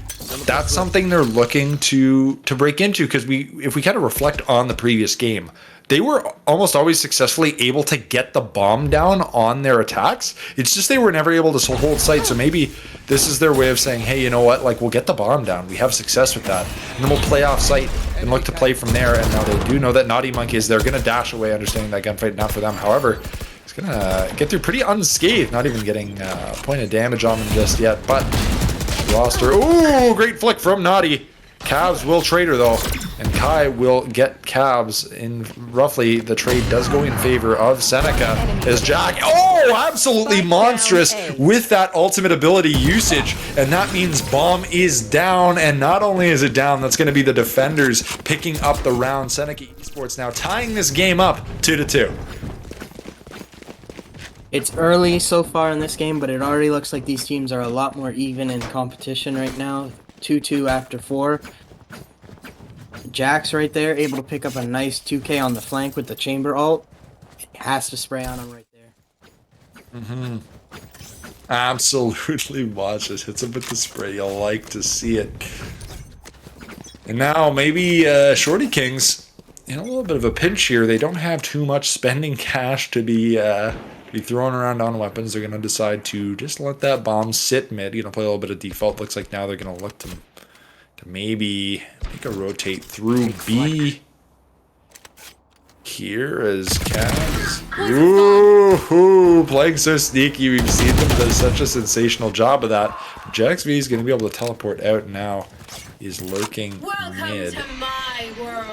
that's something they're looking to break into, because if we kind of reflect on the previous game, they were almost always successfully able to get the bomb down on their attacks. It's just they were never able to hold sight. So maybe this is their way of saying, hey, you know what? Like, we'll get the bomb down. We have success with that. And then we'll play off site and look to play from there. And now they do know that Naughty Monk is there. Going to dash away, understanding that gunfight not for them. However, it's going to get through pretty unscathed. Not even getting a point of damage on them just yet. But roster. Ooh, great flick from Naughty. Cavs will trade her though, and Kai will get Cavs in. Roughly, the trade does go in favor of Seneca as Jack, absolutely monstrous with that ultimate ability usage, and that means bomb is down. And not only is it down, that's going to be the defenders picking up the round. Seneca Esports now tying this game up 2-2. It's early so far in this game, but it already looks like these teams are a lot more even in competition right now. 2-2 after 4. Jax right there, able to pick up a nice 2K on the flank with the chamber ult. Has to spray on him right there. Absolutely watch this. Hits him with the spray. You'll like to see it. And now maybe Shorty Kings in a little bit of a pinch here. They don't have too much spending cash to be throwing around on weapons. They're going to decide to just let that bomb sit mid. Play a little bit of default. Looks like now they're going to look to maybe make a rotate through B here as Cavs. Ooh, playing so sneaky. We've seen them do such a sensational job of that. Jax V is going to be able to teleport out now. He's lurking mid. To my world.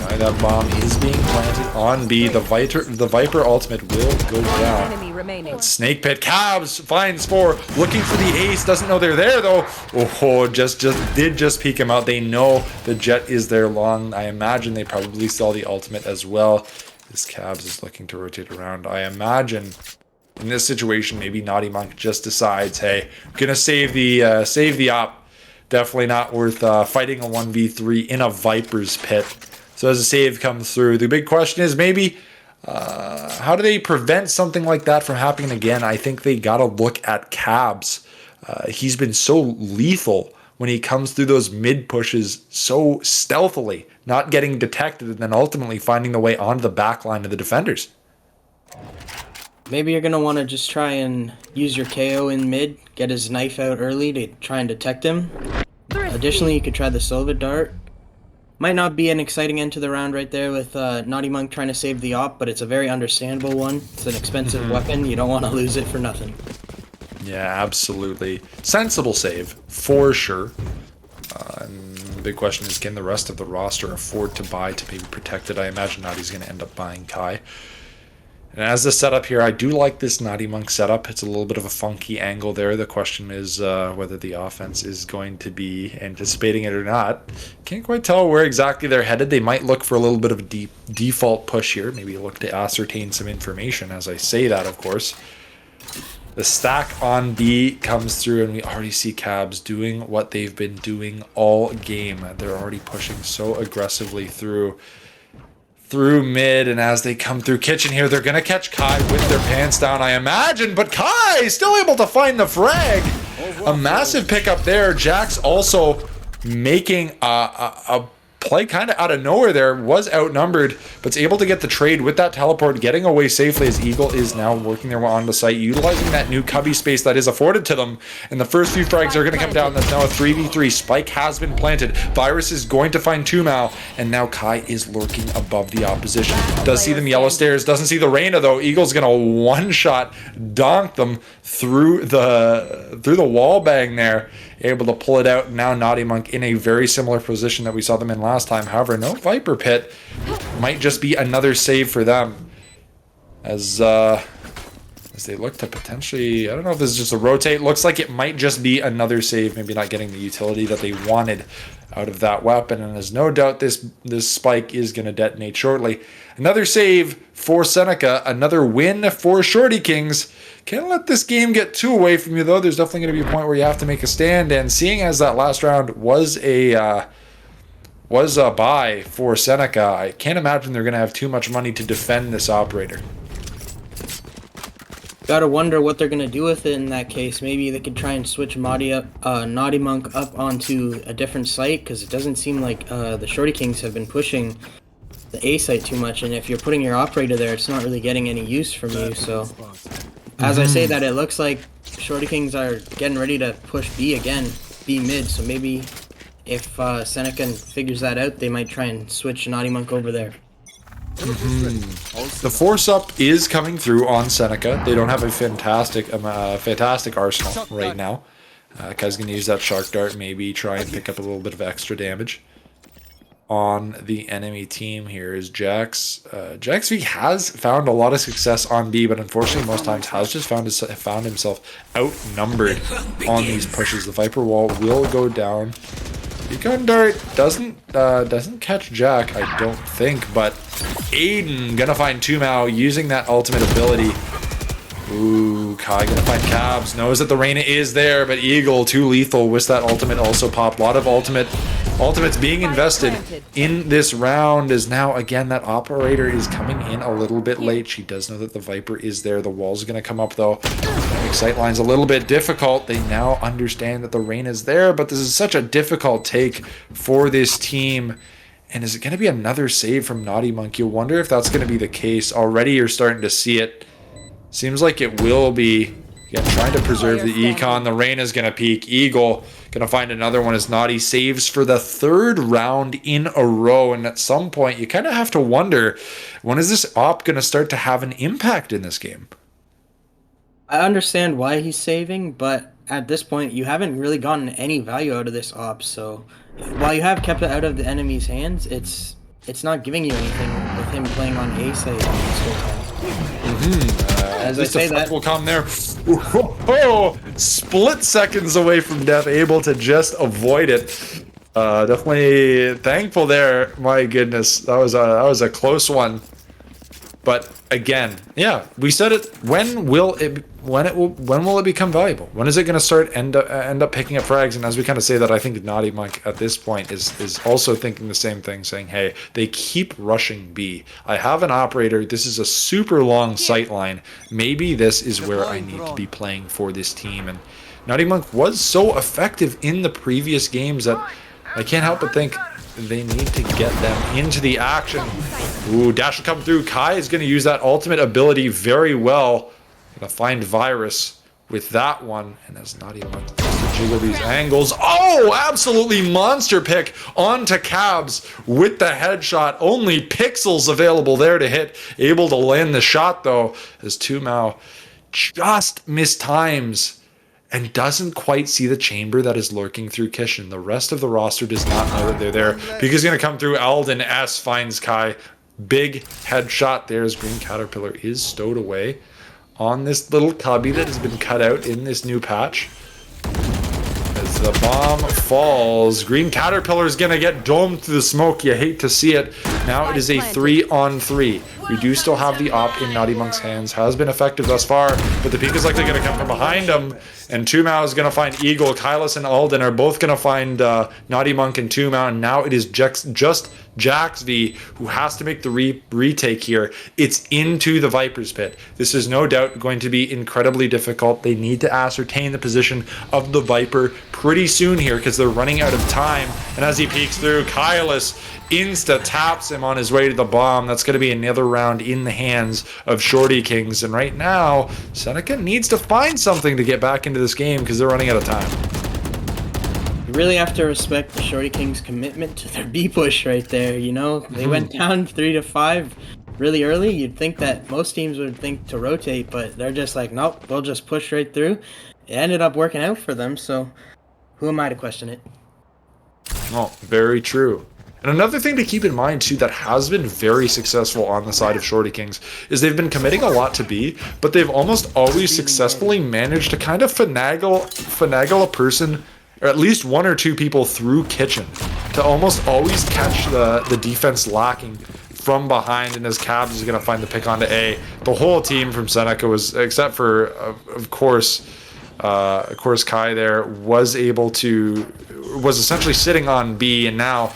That bomb is being planted on B. The Viper ultimate will go down. That snake pit. Cavs finds 4. Looking for the ace. Doesn't know they're there though. Just peek him out. They know the jet is there long. I imagine they probably saw the ultimate as well. This Cavs is looking to rotate around. I imagine in this situation, maybe Naughty Monk just decides, hey, I'm gonna save the op. Definitely not worth fighting a 1v3 in a Viper's pit. So as a save comes through, the big question is maybe how do they prevent something like that from happening again? I think they got to look at Cabs. He's been so lethal when he comes through those mid pushes so stealthily, not getting detected, and then ultimately finding the way onto the back line of the defenders. Maybe you're going to want to just try and use your KO in mid, get his knife out early to try and detect him. Additionally, you could try the Sova dart. Might not be an exciting end to the round right there with Naughty Monk trying to save the op, but it's a very understandable one. It's an expensive weapon. You don't want to lose it for nothing. Yeah, absolutely. Sensible save, for sure. And the big question is, can the rest of the roster afford to buy to maybe protect it? I imagine Naughty's going to end up buying Kai. And as the setup here, I do like this Naughty Monk setup. It's a little bit of a funky angle there. The question is whether the offense is going to be anticipating it or not. Can't quite tell where exactly they're headed. They might look for a little bit of a default push here. Maybe look to ascertain some information as I say that, of course. The stack on B comes through, and we already see Cabs doing what they've been doing all game. They're already pushing so aggressively through mid, and as they come through kitchen here, they're gonna catch Kai with their pants down, I imagine, but Kai still able to find the frag. A massive pickup there. Jax also making a play kind of out of nowhere there, was outnumbered, but is able to get the trade with that teleport, getting away safely as Eagle is now working their way on the site, utilizing that new cubby space that is afforded to them. And the first few frags are going to come down. That's now a 3v3. Spike has been planted. Virus is going to find Tumao, and now Kai is lurking above the opposition. Does see them yellow stairs, doesn't see the Reyna though. Eagle's going to one-shot donk them through the wall bang there. Able to pull it out. Now Naughty Monk in a very similar position that we saw them in last time. However, no Viper Pit. Might just be another save for them. As they look to potentially, I don't know if this is just a rotate. Looks like it might just be another save. Maybe not getting the utility that they wanted out of that weapon. And there's no doubt this spike is going to detonate shortly. Another save for Seneca. Another win for Shorty Kings. Can't let this game get too away from you, though. There's definitely going to be a point where you have to make a stand. And seeing as that last round was a bye for Seneca, I can't imagine they're going to have too much money to defend this operator. Gotta wonder what they're gonna do with it in that case. Maybe they could try and switch Naughty Monk up onto a different site, because it doesn't seem like the Shorty Kings have been pushing the A site too much, and if you're putting your operator there, it's not really getting any use from you. So as I say that, it looks like Shorty Kings are getting ready to push B again, B mid. So maybe if Seneca figures that out, they might try and switch Naughty Monk over there. The force up is coming through on Seneca. They don't have a fantastic arsenal right now. Kai's going to use that shark dart, maybe try and pick up a little bit of extra damage. On the enemy team here is Jax. Jax V has found a lot of success on B, but unfortunately most times has just found himself outnumbered on these pushes. The Viper wall will go down. Recon dart doesn't catch Jack, I don't think, but Aiden gonna find Tumao using that ultimate ability. Ooh, Kai gonna find Cabs. Knows that the Reyna is there, but Eagle too lethal. Wish that ultimate also popped. A lot of ultimates being invested in this round. Is now again that operator is coming in a little bit late. She does know that the Viper is there. The wall's gonna come up though. Sightline's a little bit difficult. They now understand that the Reyna is there, but this is such a difficult take for this team. And is it going to be another save from Naughty Monk? You wonder if that's going to be the case. Already you're starting to see it. Seems like it will be. Again, trying to preserve the econ. The Reyna's going to peek. Eagle going to find another one as Naughty saves for the third round in a row. And at some point, you kind of have to wonder, when is this op going to start to have an impact in this game? I understand why he's saving, but at this point, you haven't really gotten any value out of this op. So while you have kept it out of the enemy's hands, it's not giving you anything with him playing on A side this whole time. As I say that, will come there. Oh, split seconds away from death, able to just avoid it. Definitely thankful there. My goodness, that was a close one. But again, yeah, we said it. When will it become valuable? When is it going to start end up picking up frags? And as we kind of say that, I think Naughty Monk at this point is also thinking the same thing, saying, hey, they keep rushing B. I have an operator. This is a super long sight line. Maybe this is where I need to be playing for this team. And Naughty Monk was so effective in the previous games that I can't help but think they need to get them into the action. Ooh, dash will come through. Kai is going to use that ultimate ability very well. Gonna find Virus with that one. And as Naughty Monk to jiggle these angles. Oh, absolutely monster pick onto Cabs with the headshot. Only pixels available there to hit. Able to land the shot though, as Tumao just mistimes and doesn't quite see the chamber that is lurking through Kishin. The rest of the roster does not know that they're there. Because he's going to come through. Alden S finds Kai. Big headshot there as Green Caterpillar is stowed away on this little cubby that has been cut out in this new patch. As the bomb falls, Green Caterpillar is going to get domed through the smoke. You hate to see it. Now it is a 3-on-3. We do still have the op in Naughty Monk's hands. Has been effective thus far, but the peek is likely going to come from behind him. And Tumao is going to find Eagle. Kylus and Alden are both going to find Naughty Monk and Tumao. And now it is just Jaxv, who has to make the retake here. It's into the Viper's pit. This is no doubt going to be incredibly difficult. They need to ascertain the position of the Viper pretty soon here because they're running out of time. And as he peeks through, Kylus insta taps him on his way to the bomb. That's going to be another round in the hands of Shorty Kings. And right now, Seneca needs to find something to get back into this game because they're running out of time. You really have to respect the Shorty Kings' commitment to their B push right there. You know, they went down 3-5 really early. You'd think that most teams would think to rotate, but they're just like, nope, we'll just push right through. It ended up working out for them, so who am I to question it? Oh, very true. And another thing to keep in mind, too, that has been very successful on the side of Shorty Kings is they've been committing a lot to B, but they've almost always successfully managed to kind of finagle a person, or at least one or two people through kitchen, to almost always catch the defense lacking from behind. And as Cabs is going to find the pick onto A, the whole team from Seneca was, except for, of course, Kai there, was essentially sitting on B, and now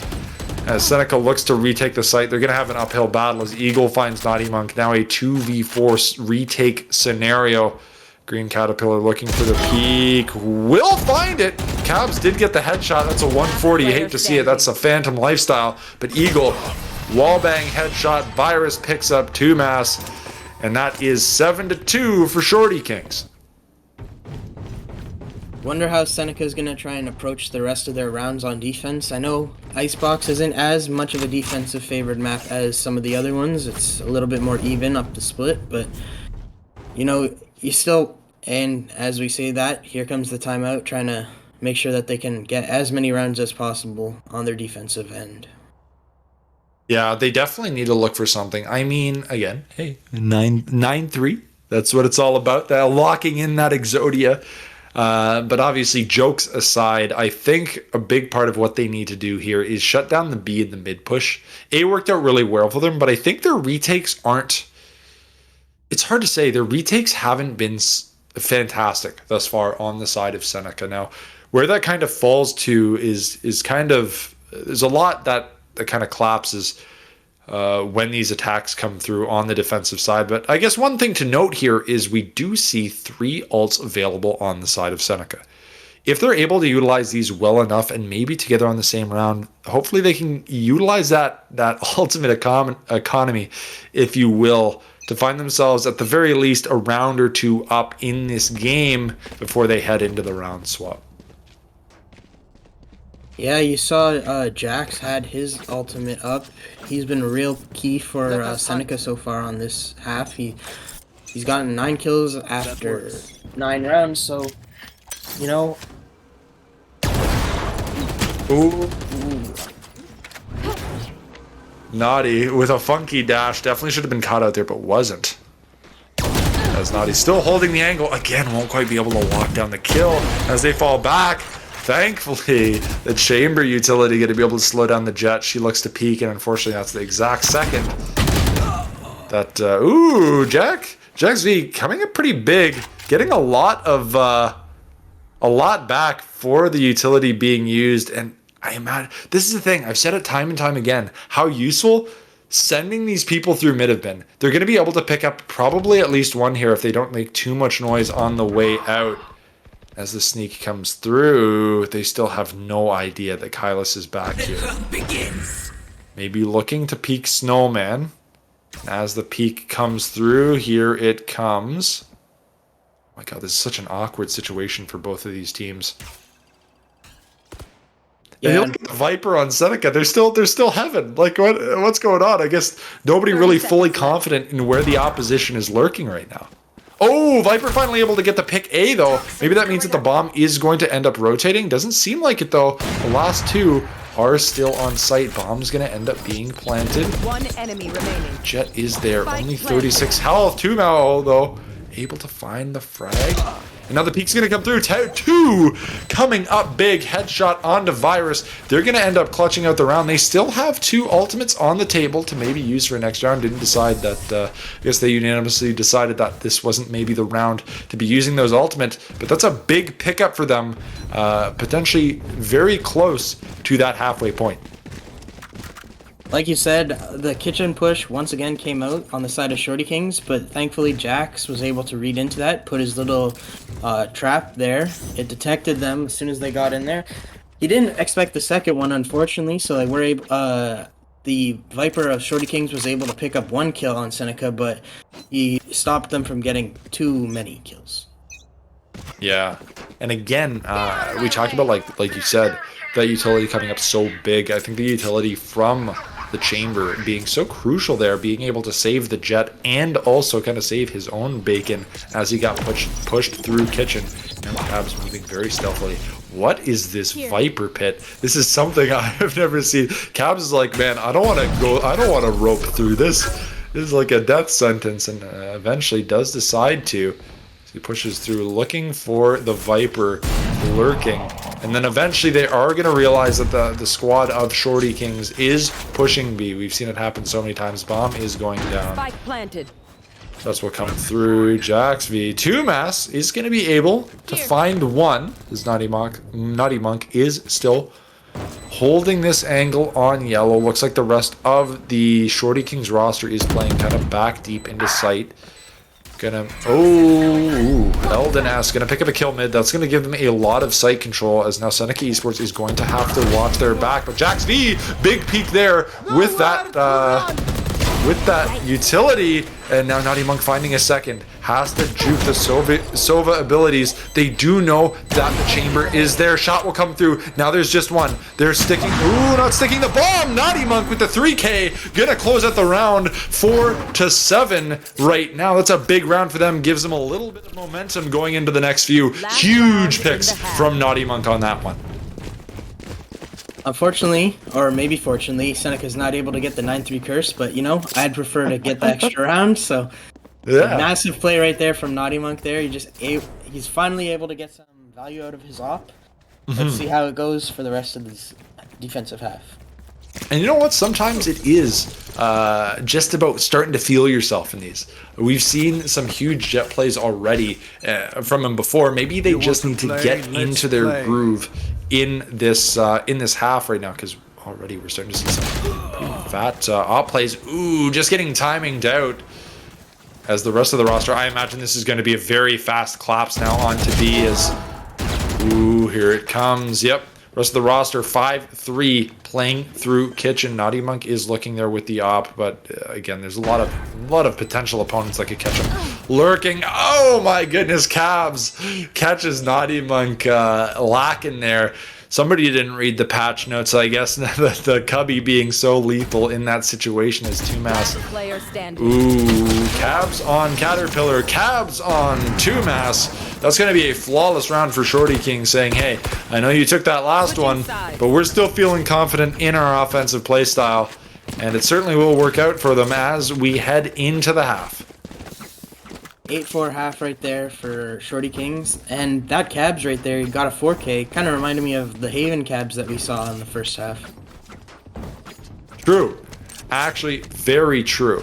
as Seneca looks to retake the site, they're going to have an uphill battle as Eagle finds Naughty Monk. Now a 2v4 retake scenario. Green Caterpillar looking for the peak. Will find it. Cabs did get the headshot. That's a 140. You hate to see it. That's a phantom lifestyle. But Eagle, wallbang headshot. Virus picks up 2 mass. And that is 7-2 for Shorty Kings. Wonder how Seneca's gonna try and approach the rest of their rounds on defense. I know Icebox isn't as much of a defensive favored map as some of the other ones. It's a little bit more even up the split, but you know, you still, and as we say that, here comes the timeout, trying to make sure that they can get as many rounds as possible on their defensive end. Yeah, they definitely need to look for something. I mean, again, hey, 9-3. That's what it's all about. That locking in that Exodia. But obviously, jokes aside, I think a big part of what they need to do here is shut down the B in the mid push. A worked out really well for them, but I think their retakes aren't... It's hard to say. Their retakes haven't been fantastic thus far on the side of Seneca. Now, where that kind of falls to is kind of... There's a lot that kind of collapses when these attacks come through on the defensive side. But I guess one thing to note here is we do see 3 ults available on the side of Seneca. If they're able to utilize these well enough and maybe together on the same round, hopefully they can utilize that ultimate economy, if you will, to find themselves at the very least a round or 2 up in this game before they head into the round swap. Yeah, you saw Jax had his ultimate up. He's been real key for Seneca so far on this half. He's gotten 9 kills after 9 rounds, so, you know... Ooh. Naughty with a funky dash. Definitely should have been caught out there, but wasn't. As Naughty's still holding the angle. Again, won't quite be able to lock down the kill as they fall back. Thankfully, the chamber utility going to be able to slow down the Jet. She looks to peek, and unfortunately, that's the exact second that... ooh, Jaxv coming up pretty big. Getting a lot back for the utility being used. And I imagine... This is the thing. I've said it time and time again. How useful sending these people through mid have been. They're going to be able to pick up probably at least one here if they don't make too much noise on the way out. As the sneak comes through, they still have no idea that Kylus is back here. Maybe looking to peek Snowman. As the peek comes through, here it comes. Oh my god, this is such an awkward situation for both of these teams. Yeah. And you look at the Viper on Seneca, they're still heaven. Like, what's going on? I guess nobody really fully confident in where the opposition is lurking right now. Oh, Viper finally able to get the pick A, though. Maybe that means that the bomb is going to end up rotating. Doesn't seem like it, though. The last 2 are still on site. Bomb's going to end up being planted. 1 enemy remaining. Jet is there. Only 36 health. 2 now, though. Able to find the frag. And now the peek's going to come through. 2 coming up big. Headshot onto Virus. They're going to end up clutching out the round. They still have 2 ultimates on the table to maybe use for next round. Didn't decide that, I guess they unanimously decided that this wasn't maybe the round to be using those ultimates. But that's a big pickup for them. Potentially very close to that halfway point. Like you said, the kitchen push once again came out on the side of Shorty Kings, but thankfully Jax was able to read into that, put his little trap there. It detected them as soon as they got in there. He didn't expect the second one, unfortunately, so they were able. The Viper of Shorty Kings was able to pick up 1 kill on Seneca, but he stopped them from getting too many kills. Yeah, and again, we talked about like you said, that utility coming up so big. I think the utility from the chamber being so crucial there, being able to save the jet and also kind of save his own bacon as he got pushed through kitchen. And Cabs moving very stealthily. What is this Viper pit? This is something I have never seen. Cabs is like, man, I don't want to rope through this. This is like a death sentence, and eventually does decide to. So he pushes through looking for the Viper lurking. And then eventually they are going to realize that the squad of Shorty Kings is pushing B. We've seen it happen so many times. Bomb is going down. Spike planted. That's what comes through. Jax v. 2Mass is going to be able to find one. This Naughty Monk is still holding this angle on yellow. Looks like the rest of the Shorty Kings roster is playing kind of back deep into sight. Eldon S gonna pick up a kill mid. That's gonna give them a lot of sight control, as now Seneca Esports is going to have to watch their back. But Jax V, big peek there with that utility, and now Naughty Monk finding a second. Has to juke the Sova abilities. They do know that the chamber is there. Shot will come through. Now there's just one. They're sticking. Ooh, not sticking the bomb. Naughty Monk with the 3K. Gonna close out the round 4-7 right now. That's a big round for them. Gives them a little bit of momentum going into the next few. Huge picks from Naughty Monk on that one. Unfortunately, or maybe fortunately, Seneca's not able to get the 9-3 curse, but you know, I'd prefer to get the extra round, so Yeah. massive play right there from Naughty Monk there. He's finally able to get some value out of his op. Let's see how it goes for the rest of this defensive half. And you know what? Sometimes it is just about starting to feel yourself in these. We've seen some huge jet plays already from him before. Maybe they just need to get into their groove in this half right now, because already we're starting to see some pretty fat op plays. Ooh, just getting timinged out. As the rest of the roster, I imagine this is going to be a very fast collapse now onto B. As ooh, here it comes. Yep. Rest of the roster 5-3 playing through kitchen. Naughty Monk is looking there with the op, but again, there's a lot of potential opponents that could catch him lurking. Oh my goodness, Cabs catches Naughty Monk lacking there. Somebody didn't read the patch notes, I guess. The Cubby being so lethal in that situation is 2Mass. Ooh, Cabs on Caterpillar, Cabs on 2Mass. That's going to be a flawless round for Shorty King, saying, hey, I know you took that last one, but we're still feeling confident in our offensive playstyle. And it certainly will work out for them as we head into the half. 8-4 half right there for Shorty Kings. And that Cabs right there, he got a 4K. Kind of reminded me of the Haven Cabs that we saw in the first half. True. Actually, very true.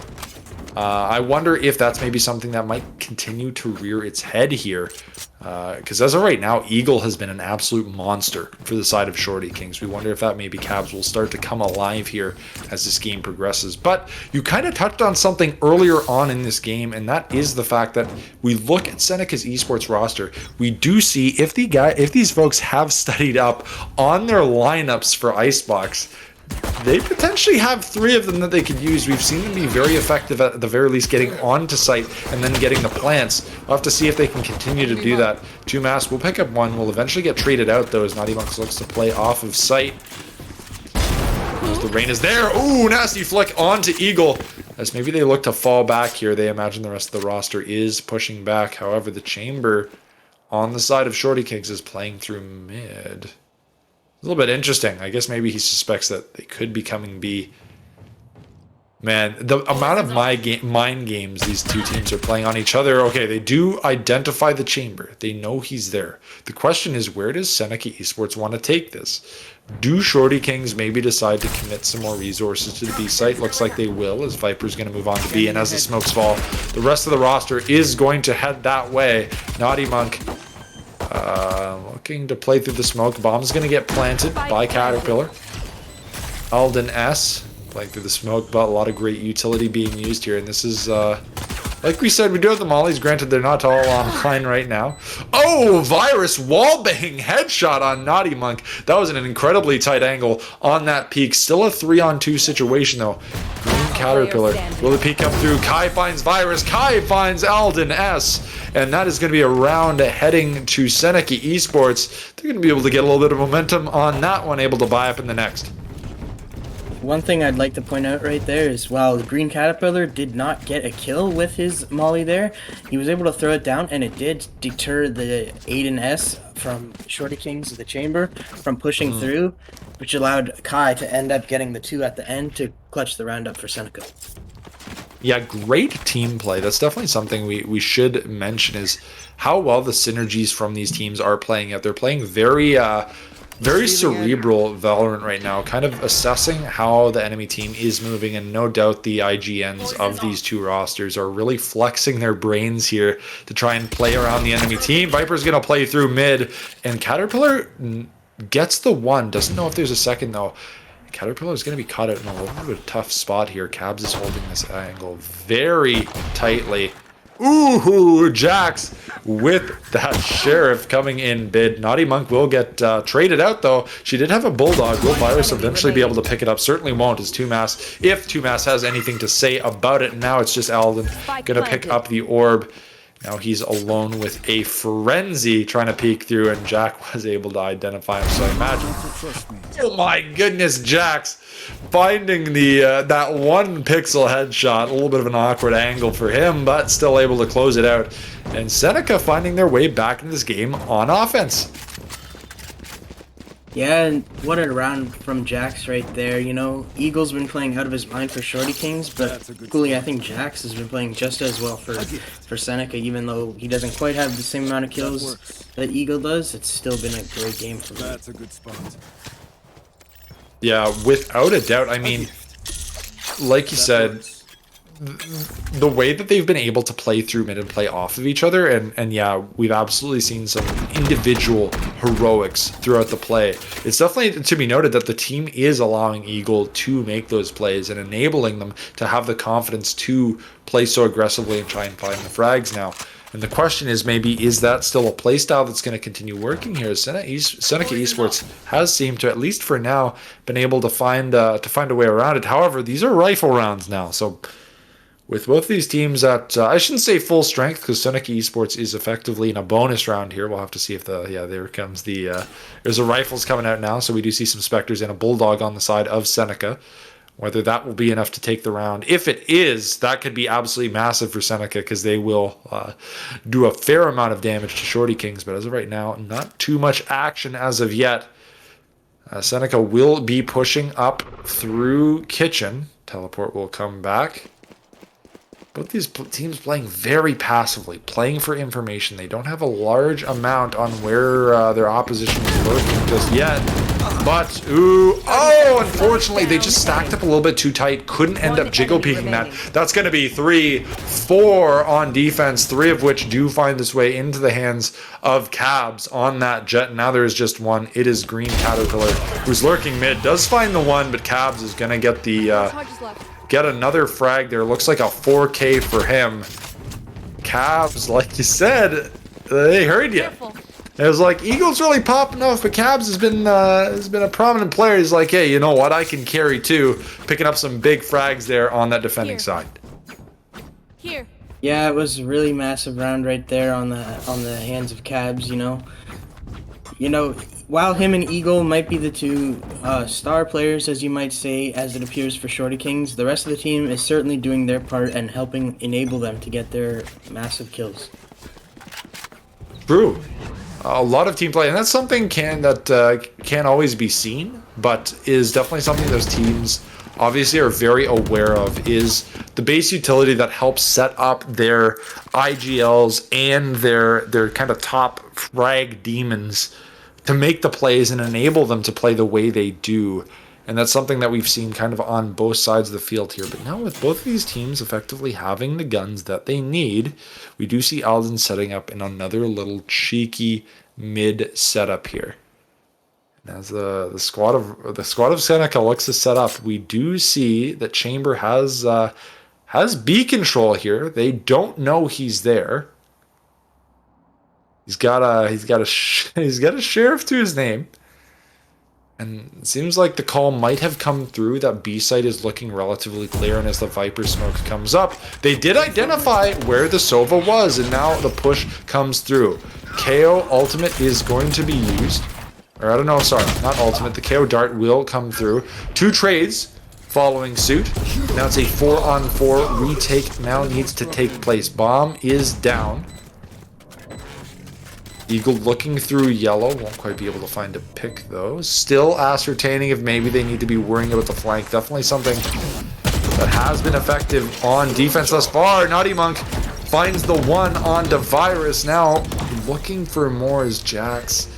I wonder if that's maybe something that might continue to rear its head here. Because as of right now, Eagle has been an absolute monster for the side of Shorty Kings. We wonder if that maybe Cabs will start to come alive here as this game progresses. But you kind of touched on something earlier on in this game, and that is the fact that we look at Seneca's esports roster. We do see if these folks have studied up on their lineups for Icebox, they potentially have 3 of them that they could use. We've seen them be very effective at the very least getting onto site and then getting the plants. We'll have to see if they can continue to do that. 2Mass will pick up one. Will eventually get traded out though, as Naughty Monk looks to play off of site. The rain is there. Ooh, nasty flick onto Eagle. As maybe they look to fall back here. They imagine the rest of the roster is pushing back. However, the chamber on the side of Shorty Kings is playing through mid. A little bit interesting. I guess maybe he suspects that they could be coming B. Man, the amount of mind games these two teams are playing on each other. Okay, they do identify the chamber. They know he's there. The question is, where does Seneca Esports want to take this? Do Shorty Kings maybe decide to commit some more resources to the B site? Looks like they will, as Viper's going to move on to B. And as the smokes fall, the rest of the roster is going to head that way. Naughty Monk looking to play through the smoke. Bomb's going to get planted by Caterpillar. Alden S Playing through the smoke, but a lot of great utility being used here. And this is, like we said, we do have the mollies. Granted, they're not all online right now. Oh, Virus wallbang headshot on Naughty Monk. That was an incredibly tight angle on that peak. Still a 3-on-2 situation, though. Green Caterpillar. Will the peak come through? Kai finds Virus. Kai finds Alden S. And that is going to be a round heading to Seneca Esports. They're going to be able to get a little bit of momentum on that one, able to buy up in the next. One thing I'd like to point out right there is while the Green Caterpillar did not get a kill with his molly there, he was able to throw it down, and it did deter the Aiden S from Shorty Kings of the Chamber from pushing through, which allowed Kai to end up getting the 2 at the end to clutch the round up for Seneca. Yeah, Great team play. That's definitely something we should mention is how well the synergies from these teams are playing out. They're playing very cerebral Valorant right now, kind of assessing how the enemy team is moving, and no doubt the IGNs of these two rosters are really flexing their brains here to try and play around the enemy team. Viper's going to play through mid, and Caterpillar gets the 1. Doesn't know if there's a second, though. Caterpillar is going to be caught out in a little bit of a tough spot here. Cabs is holding this angle very tightly. Ooh, Jax with that Sheriff coming in bid. Naughty Monk will get traded out, though. She did have a Bulldog. Will Virus eventually be able to pick it up? Certainly won't as 2Mass, if 2Mass has anything to say about it. Now it's just Alden going to pick up the orb. Now he's alone with a Frenzy trying to peek through, and Jack was able to identify him, so I imagine. Oh my goodness, Jax finding the that 1 pixel headshot. A little bit of an awkward angle for him, but still able to close it out. And Seneca finding their way back in this game on offense. Yeah, and what a round from Jax right there. You know, Eagle's been playing out of his mind for Shorty Kings, but equally I think Jax has been playing just as well for Seneca, even though he doesn't quite have the same amount of kills that Eagle does. It's still been a great game for him. That's a good spot. Yeah, without a doubt. I mean, like you said, the way that they've been able to play through mid and play off of each other, and yeah, we've absolutely seen some individual heroics throughout the play. It's definitely to be noted that the team is allowing Eagle to make those plays and enabling them to have the confidence to play so aggressively and try and find the frags now. And the question is, maybe, is that still a playstyle that's going to continue working here? Seneca Esports has seemed to, at least for now, been able to find a way around it. However, these are rifle rounds now, so with both these teams at, I shouldn't say full strength, because Seneca Esports is effectively in a bonus round here. We'll have to see if there comes the, there's a rifles coming out now, so we do see some Spectres and a Bulldog on the side of Seneca. Whether that will be enough to take the round. If it is, that could be absolutely massive for Seneca, because they will do a fair amount of damage to Shorty Kings. But as of right now, not too much action as of yet. Seneca will be pushing up through Kitchen. Teleport will come back. Both these teams playing very passively, playing for information. They don't have a large amount on where their opposition is lurking just yet. But, unfortunately, they just stacked up a little bit too tight. Couldn't end up jiggle peeking that. That's going to be 3-4 on defense, 3 of which do find this way into the hands of Cabs on that jet. Now there is just 1. It is Green Caterpillar, who's lurking mid. Does find the 1, but Cabs is going to get the... get another frag there. Looks like a 4K for him. Cabs, like you said, they heard you. It was like, Eagle's really popping off, but Cabs has been a prominent player. He's like, hey, you know what? I can carry too. Picking up some big frags there on that defending side. Here. Yeah, it was a really massive round right there on the hands of Cabs. You know, while him and Eagle might be the 2 star players, as you might say, as it appears for Shorty Kings, the rest of the team is certainly doing their part and helping enable them to get their massive kills. True. A lot of team play, and that's something can't always be seen, but is definitely something those teams obviously are very aware of, is the base utility that helps set up their IGLs and their kind of top frag demons to make the plays and enable them to play the way they do. And that's something that we've seen kind of on both sides of the field here. But now with both of these teams effectively having the guns that they need, we do see Alden setting up in another little cheeky mid setup here. As the squad of Seneca looks to set up, we do see that Chamber has B control here. They don't know he's there. He's got a sheriff to his name. And it seems like the call might have come through that B site is looking relatively clear, and as the Viper smoke comes up, they did identify where the Sova was, and now the push comes through. KO ultimate is going to be used. Or I don't know, sorry, not ultimate. The KO dart will come through. 2 trades following suit. Now it's a 4-on-4 retake now needs to take place. Bomb is down. Eagle looking through yellow. Won't quite be able to find a pick, though. Still ascertaining if maybe they need to be worrying about the flank. Definitely something that has been effective on defense thus far. Naughty Monk finds the one on Virus. Now looking for more as Jax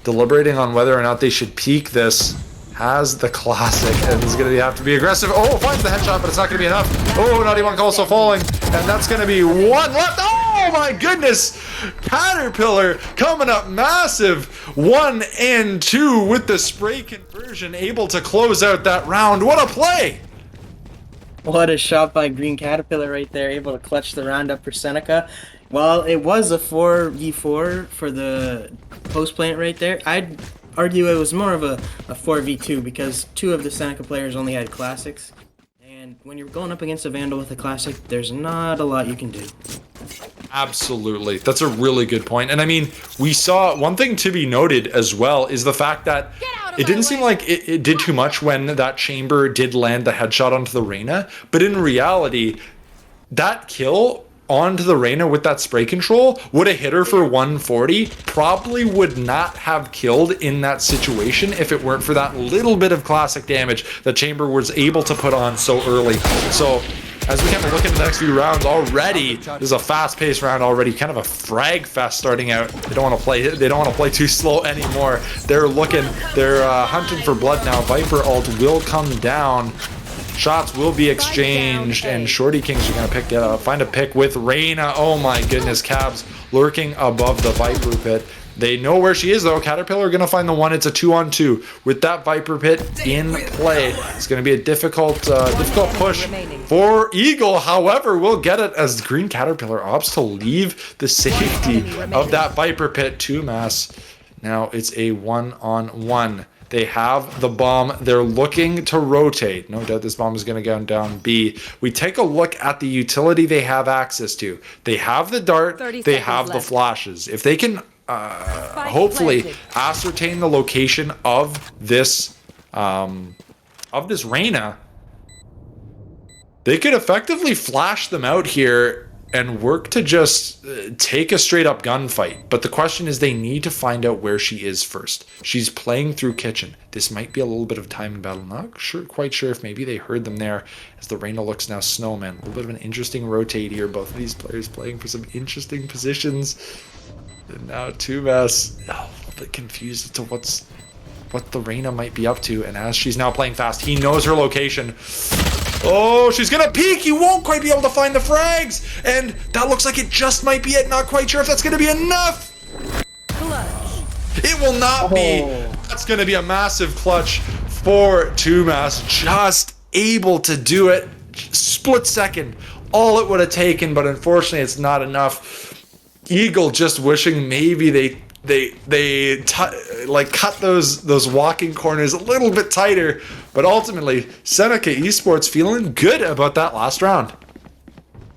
deliberating on whether or not they should peek this. Has the classic and is going to have to be aggressive. Oh, finds the headshot, but it's not going to be enough. Oh, Naughty Monk also falling, and that's going to be one left. Oh my goodness! Caterpillar coming up massive. 1 and 2 with the spray conversion, able to close out that round. What a play! What a shot by Green Caterpillar right there, able to clutch the round up for Seneca. Well, it was a 4v4 for the post plant right there. I'd argue it was more of a 4v2 because 2 of the Seneca players only had classics. And when you're going up against a Vandal with a classic, there's not a lot you can do. Absolutely. That's a really good point. And I mean, we saw one thing to be noted as well is the fact that it didn't seem like it did too much when that Chamber did land the headshot onto the Reyna. But in reality, that kill onto the Reyna with that spray control would have hit her for 140. Probably would not have killed in that situation if it weren't for that little bit of classic damage that Chamber was able to put on so early. So as we kind of look into the next few rounds already, this is a fast-paced round already, kind of a frag fest starting out. They don't want to play too slow anymore. They're hunting for blood now. Viper ult will come down. Shots will be exchanged, and Shorty Kings are going to find a pick with Reyna. Oh my goodness, Cabs lurking above the Viper pit. They know where she is, though. Caterpillar are going to find the one. It's a 2-on-2 with that Viper pit in play. It's going to be a difficult push for Eagle. However, we'll get it as Green Caterpillar opts to leave the safety of that Viper pit to Mass. Now it's a 1-on-1. They have the bomb. They're looking to rotate. No doubt this bomb is going to go down B. We take a look at the utility they have access to. They have the dart. They have the flashes. If they can hopefully ascertain the location of this Reyna, they could effectively flash them out here and work to just take a straight up gunfight. But the question is, they need to find out where she is first. She's playing through kitchen. This might be a little bit of timing battle. Not quite sure if maybe they heard them there as the Reyna looks now Snowman. A little bit of an interesting rotate here. Both of these players playing for some interesting positions. And now Tumas a little bit confused as to what the Reyna might be up to. And as she's now playing fast, he knows her location. Oh, she's gonna peek. He won't quite be able to find the frags. And that looks like it just might be it. Not quite sure if that's gonna be enough. Clutch. It will not be. That's gonna be a massive clutch for Tumas. Just able to do it. Split second. All it would have taken, but unfortunately it's not enough. Eagle just wishing maybe they cut those walking corners a little bit tighter, but ultimately Seneca Esports feeling good about that last round.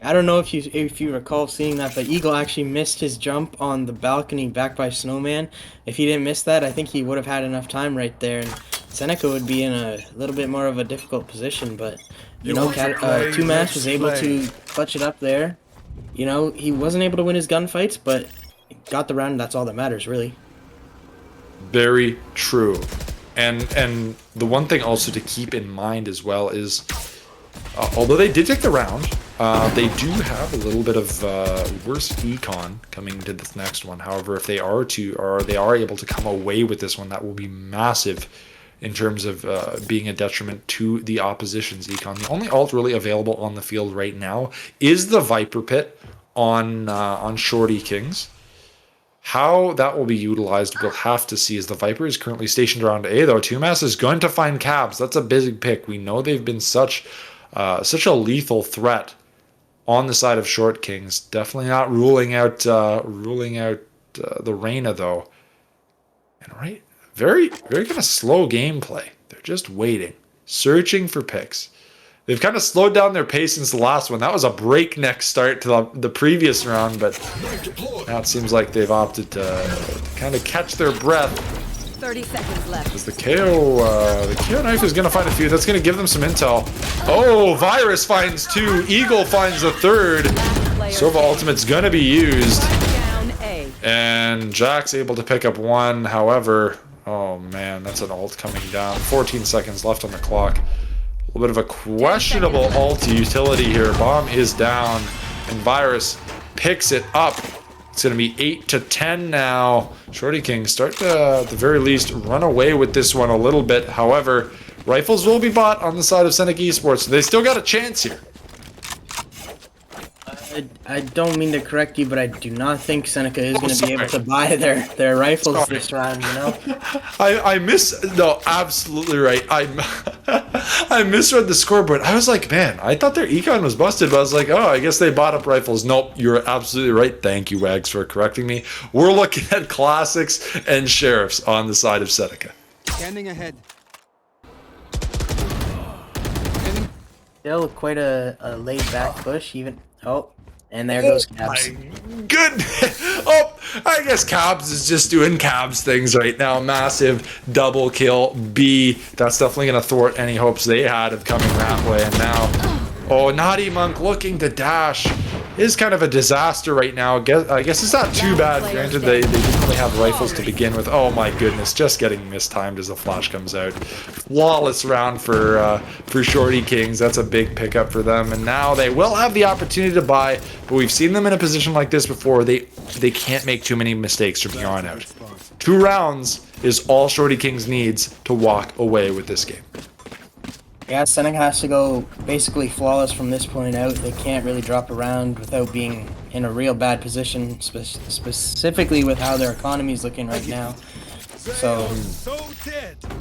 I don't know if you recall seeing that, but Eagle actually missed his jump on the balcony back by Snowman. If he didn't miss that, I think he would have had enough time right there, and Seneca would be in a little bit more of a difficult position. But Tumas was able to clutch it up there. You know, he wasn't able to win his gunfights, but got the round. That's all that matters, really. Very true. And the one thing also to keep in mind as well is, although they did take the round, they do have a little bit of worse econ coming into this next one. However, if they are able to come away with this one, that will be massive in terms of being a detriment to the opposition's econ. The only ult really available on the field right now is the Viper Pit on Shorty Kings. How that will be utilized, we'll have to see, as the Viper is currently stationed around A, though. 2Mass is going to find Cabs. That's a big pick. We know they've been such a lethal threat on the side of Short Kings. Definitely not ruling out the Reyna, though. And right, very kind of slow gameplay. They're just waiting, searching for picks. They've kind of slowed down their pace since the last one. That was a breakneck start to the previous round, but now it seems like they've opted to kind of catch their breath. 30 seconds left. As the KO knife is going to find a few. That's going to give them some intel. Oh, Virus finds 2. Eagle finds the 3rd. Sova Ultimate's going to be used. Down A. And Jack's able to pick up 1. However, oh man, that's an ult coming down. 14 seconds left on the clock. A little bit of a questionable ult utility here. Bomb is down, and Virus picks it up. It's going to be 8-10 now. Shorty Kings start to, at the very least, run away with this one a little bit. However, rifles will be bought on the side of Seneca Esports. So they still got a chance here. I don't mean to correct you, but I do not think Seneca is going to be able to buy their rifles this round, you know? No, absolutely right. I misread the scoreboard. I was like, man, I thought their econ was busted, but I was like, oh, I guess they bought up rifles. Nope, you're absolutely right. Thank you, Wags, for correcting me. We're looking at classics and sheriffs on the side of Seneca. Scanning ahead. Still quite a laid back push, even. Oh, and there goes Cabs. Good. Oh, I guess Cabs is just doing Cabs things right now. Massive double kill. B. That's definitely going to thwart any hopes they had of coming that way. And now, oh, Naughty Monk looking to dash is kind of a disaster right now. I guess it's not too bad. Granted, they didn't really have rifles to begin with. Oh my goodness, just getting mistimed as the flash comes out. Flawless round for Shorty Kings. That's a big pickup for them. And now they will have the opportunity to buy, but we've seen them in a position like this before. They can't make too many mistakes from here on out. 2 rounds is all Shorty Kings needs to walk away with this game. Yeah, Seneca has to go basically flawless from this point out. They can't really drop around without being in a real bad position, specifically with how their economy is looking right now. So,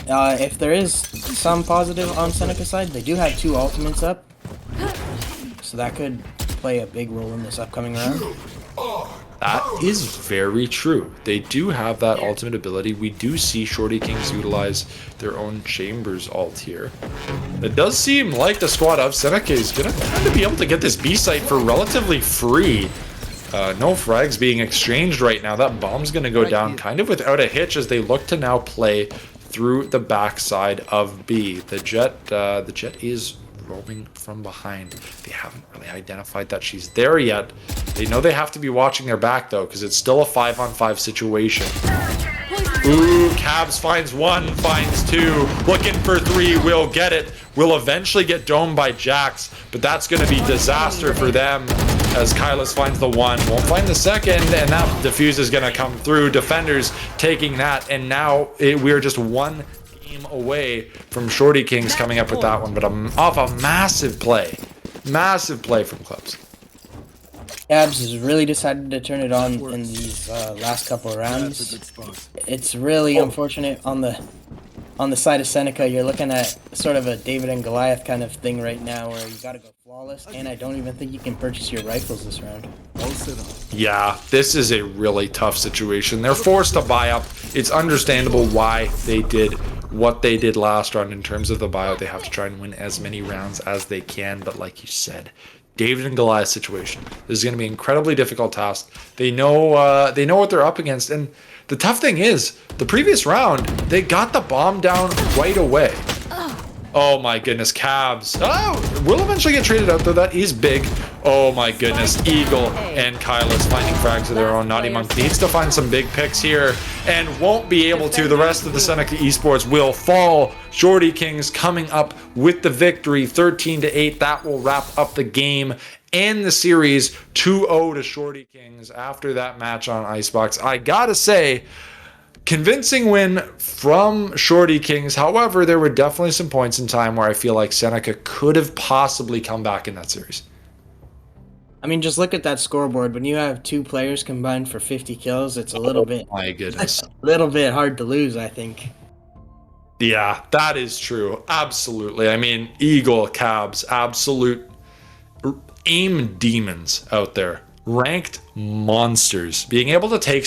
if there is some positive on Seneca's side, they do have 2 ultimates up. So that could play a big role in this upcoming round. That is very true. They do have that ultimate ability. We do see Shorty Kings utilize their own Chambers ult here. It does seem like the squad of Seneca is going to kind of be able to get this B site for relatively free. No frags being exchanged right now. That bomb's going to go down kind of without a hitch as they look to now play through the backside of B. The Jet is roaming from behind. They haven't really identified that she's there yet. They know they have to be watching their back though, because it's still a 5-on-5 situation. Ooh, Cabs finds 1, finds 2, looking for 3, will get it. Will eventually get domed by Jax, but that's going to be disaster for them as Kylus finds the 1, won't find the 2nd, and that defuse is going to come through. Defenders taking that, and now we're just 1 game away from Shorty Kings coming up with that one, but off a massive play from Clubs. Cabs has really decided to turn it on in these last couple of rounds. It's really unfortunate on the side of Seneca. You're looking at sort of a David and Goliath kind of thing right now, where you got to go flawless, and I don't even think you can purchase your rifles this round. Yeah, this is a really tough situation. They're forced to buy up. It's understandable why they did what they did last round in terms of the buyout. They have to try and win as many rounds as they can, but like you said, David and Goliath situation. This is going to be an incredibly difficult task. They know what they're up against, and the tough thing is, the previous round they got the bomb down right away. Oh my goodness, Cabs. Oh, will eventually get traded out though. That is big. Oh my goodness, Eagle and Kylus finding frags of their own. Naughty Monk needs to find some big picks here and won't be able to. The rest of the Seneca Esports will fall. Shorty Kings coming up with the victory, 13-8. That will wrap up the game and the series, 2-0 to Shorty Kings after that match on Icebox. I gotta say, convincing win from Shorty Kings. However, there were definitely some points in time where I feel like Seneca could have possibly come back in that series. I mean, just look at that scoreboard. When you have two players combined for 50 kills, it's a little bit, My goodness. little bit hard to lose, I think. Yeah, that is true. Absolutely. I mean, Eagle, Cabs, absolute aim demons out there. Ranked monsters. Being able to take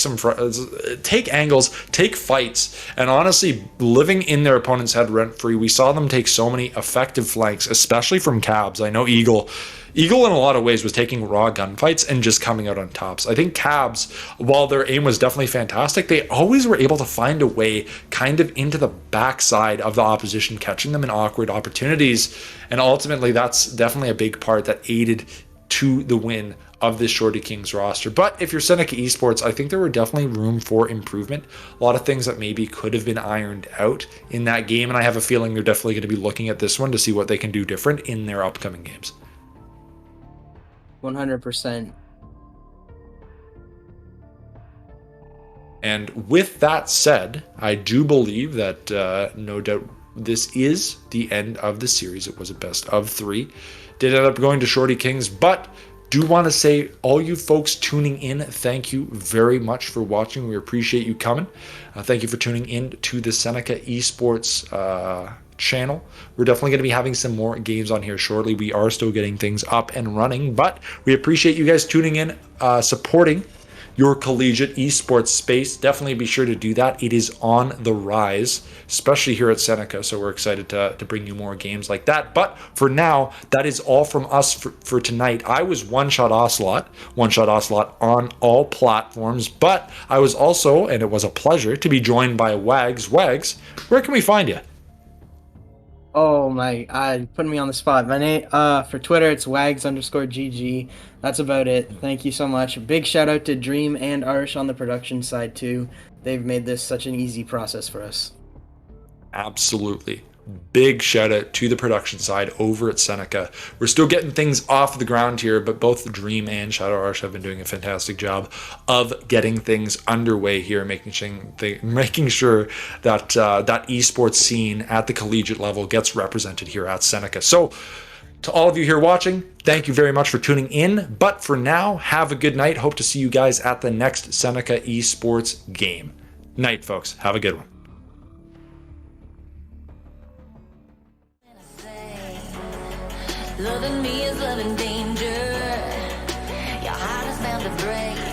take angles, take fights, and honestly living in their opponent's head rent free. We saw them take so many effective flanks, especially from Cabs. I know Eagle in a lot of ways was taking raw gunfights and just coming out on tops. I think Cabs, while their aim was definitely fantastic, they always were able to find a way kind of into the backside of the opposition, catching them in awkward opportunities. And ultimately, that's definitely a big part that aided to the win of this Shorty Kings roster. But if you're Seneca Esports, I think there were definitely room for improvement. A lot of things that maybe could have been ironed out in that game. And I have a feeling they're definitely going to be looking at this one to see what they can do different in their upcoming games. 100%. And with that said, I do believe that no doubt this is the end of the series. It was a best of 3. Did end up going to Shorty Kings, but do want to say, all you folks tuning in, thank you very much for watching. We appreciate you coming. Thank you for tuning in to the Seneca Esports channel. We're definitely going to be having some more games on here shortly. We are still getting things up and running, but we appreciate you guys tuning in, supporting your collegiate esports space. Definitely be sure to do that. It is on the rise, especially here at Seneca. So we're excited to bring you more games like that. But for now, that is all from us for tonight. I was One Shot Ocelot on all platforms, but I was also, and it was a pleasure to be joined by Wags. Wags, where can we find you? Oh my, putting me on the spot. My name, for Twitter, it's wags_GG. That's about it. Thank you so much. Big shout out to Dream and Arsh on the production side too. They've made this such an easy process for us. Absolutely. Big shout out to the production side over at Seneca. We're still getting things off the ground here, but both Dream and Shadow Arsh have been doing a fantastic job of getting things underway here, making sure that that esports scene at the collegiate level gets represented here at Seneca. So to all of you here watching, thank you very much for tuning in. But for now, have a good night. Hope to see you guys at the next Seneca Esports game. Night, folks. Have a good one. Loving me is loving danger. Your heart is bound to break.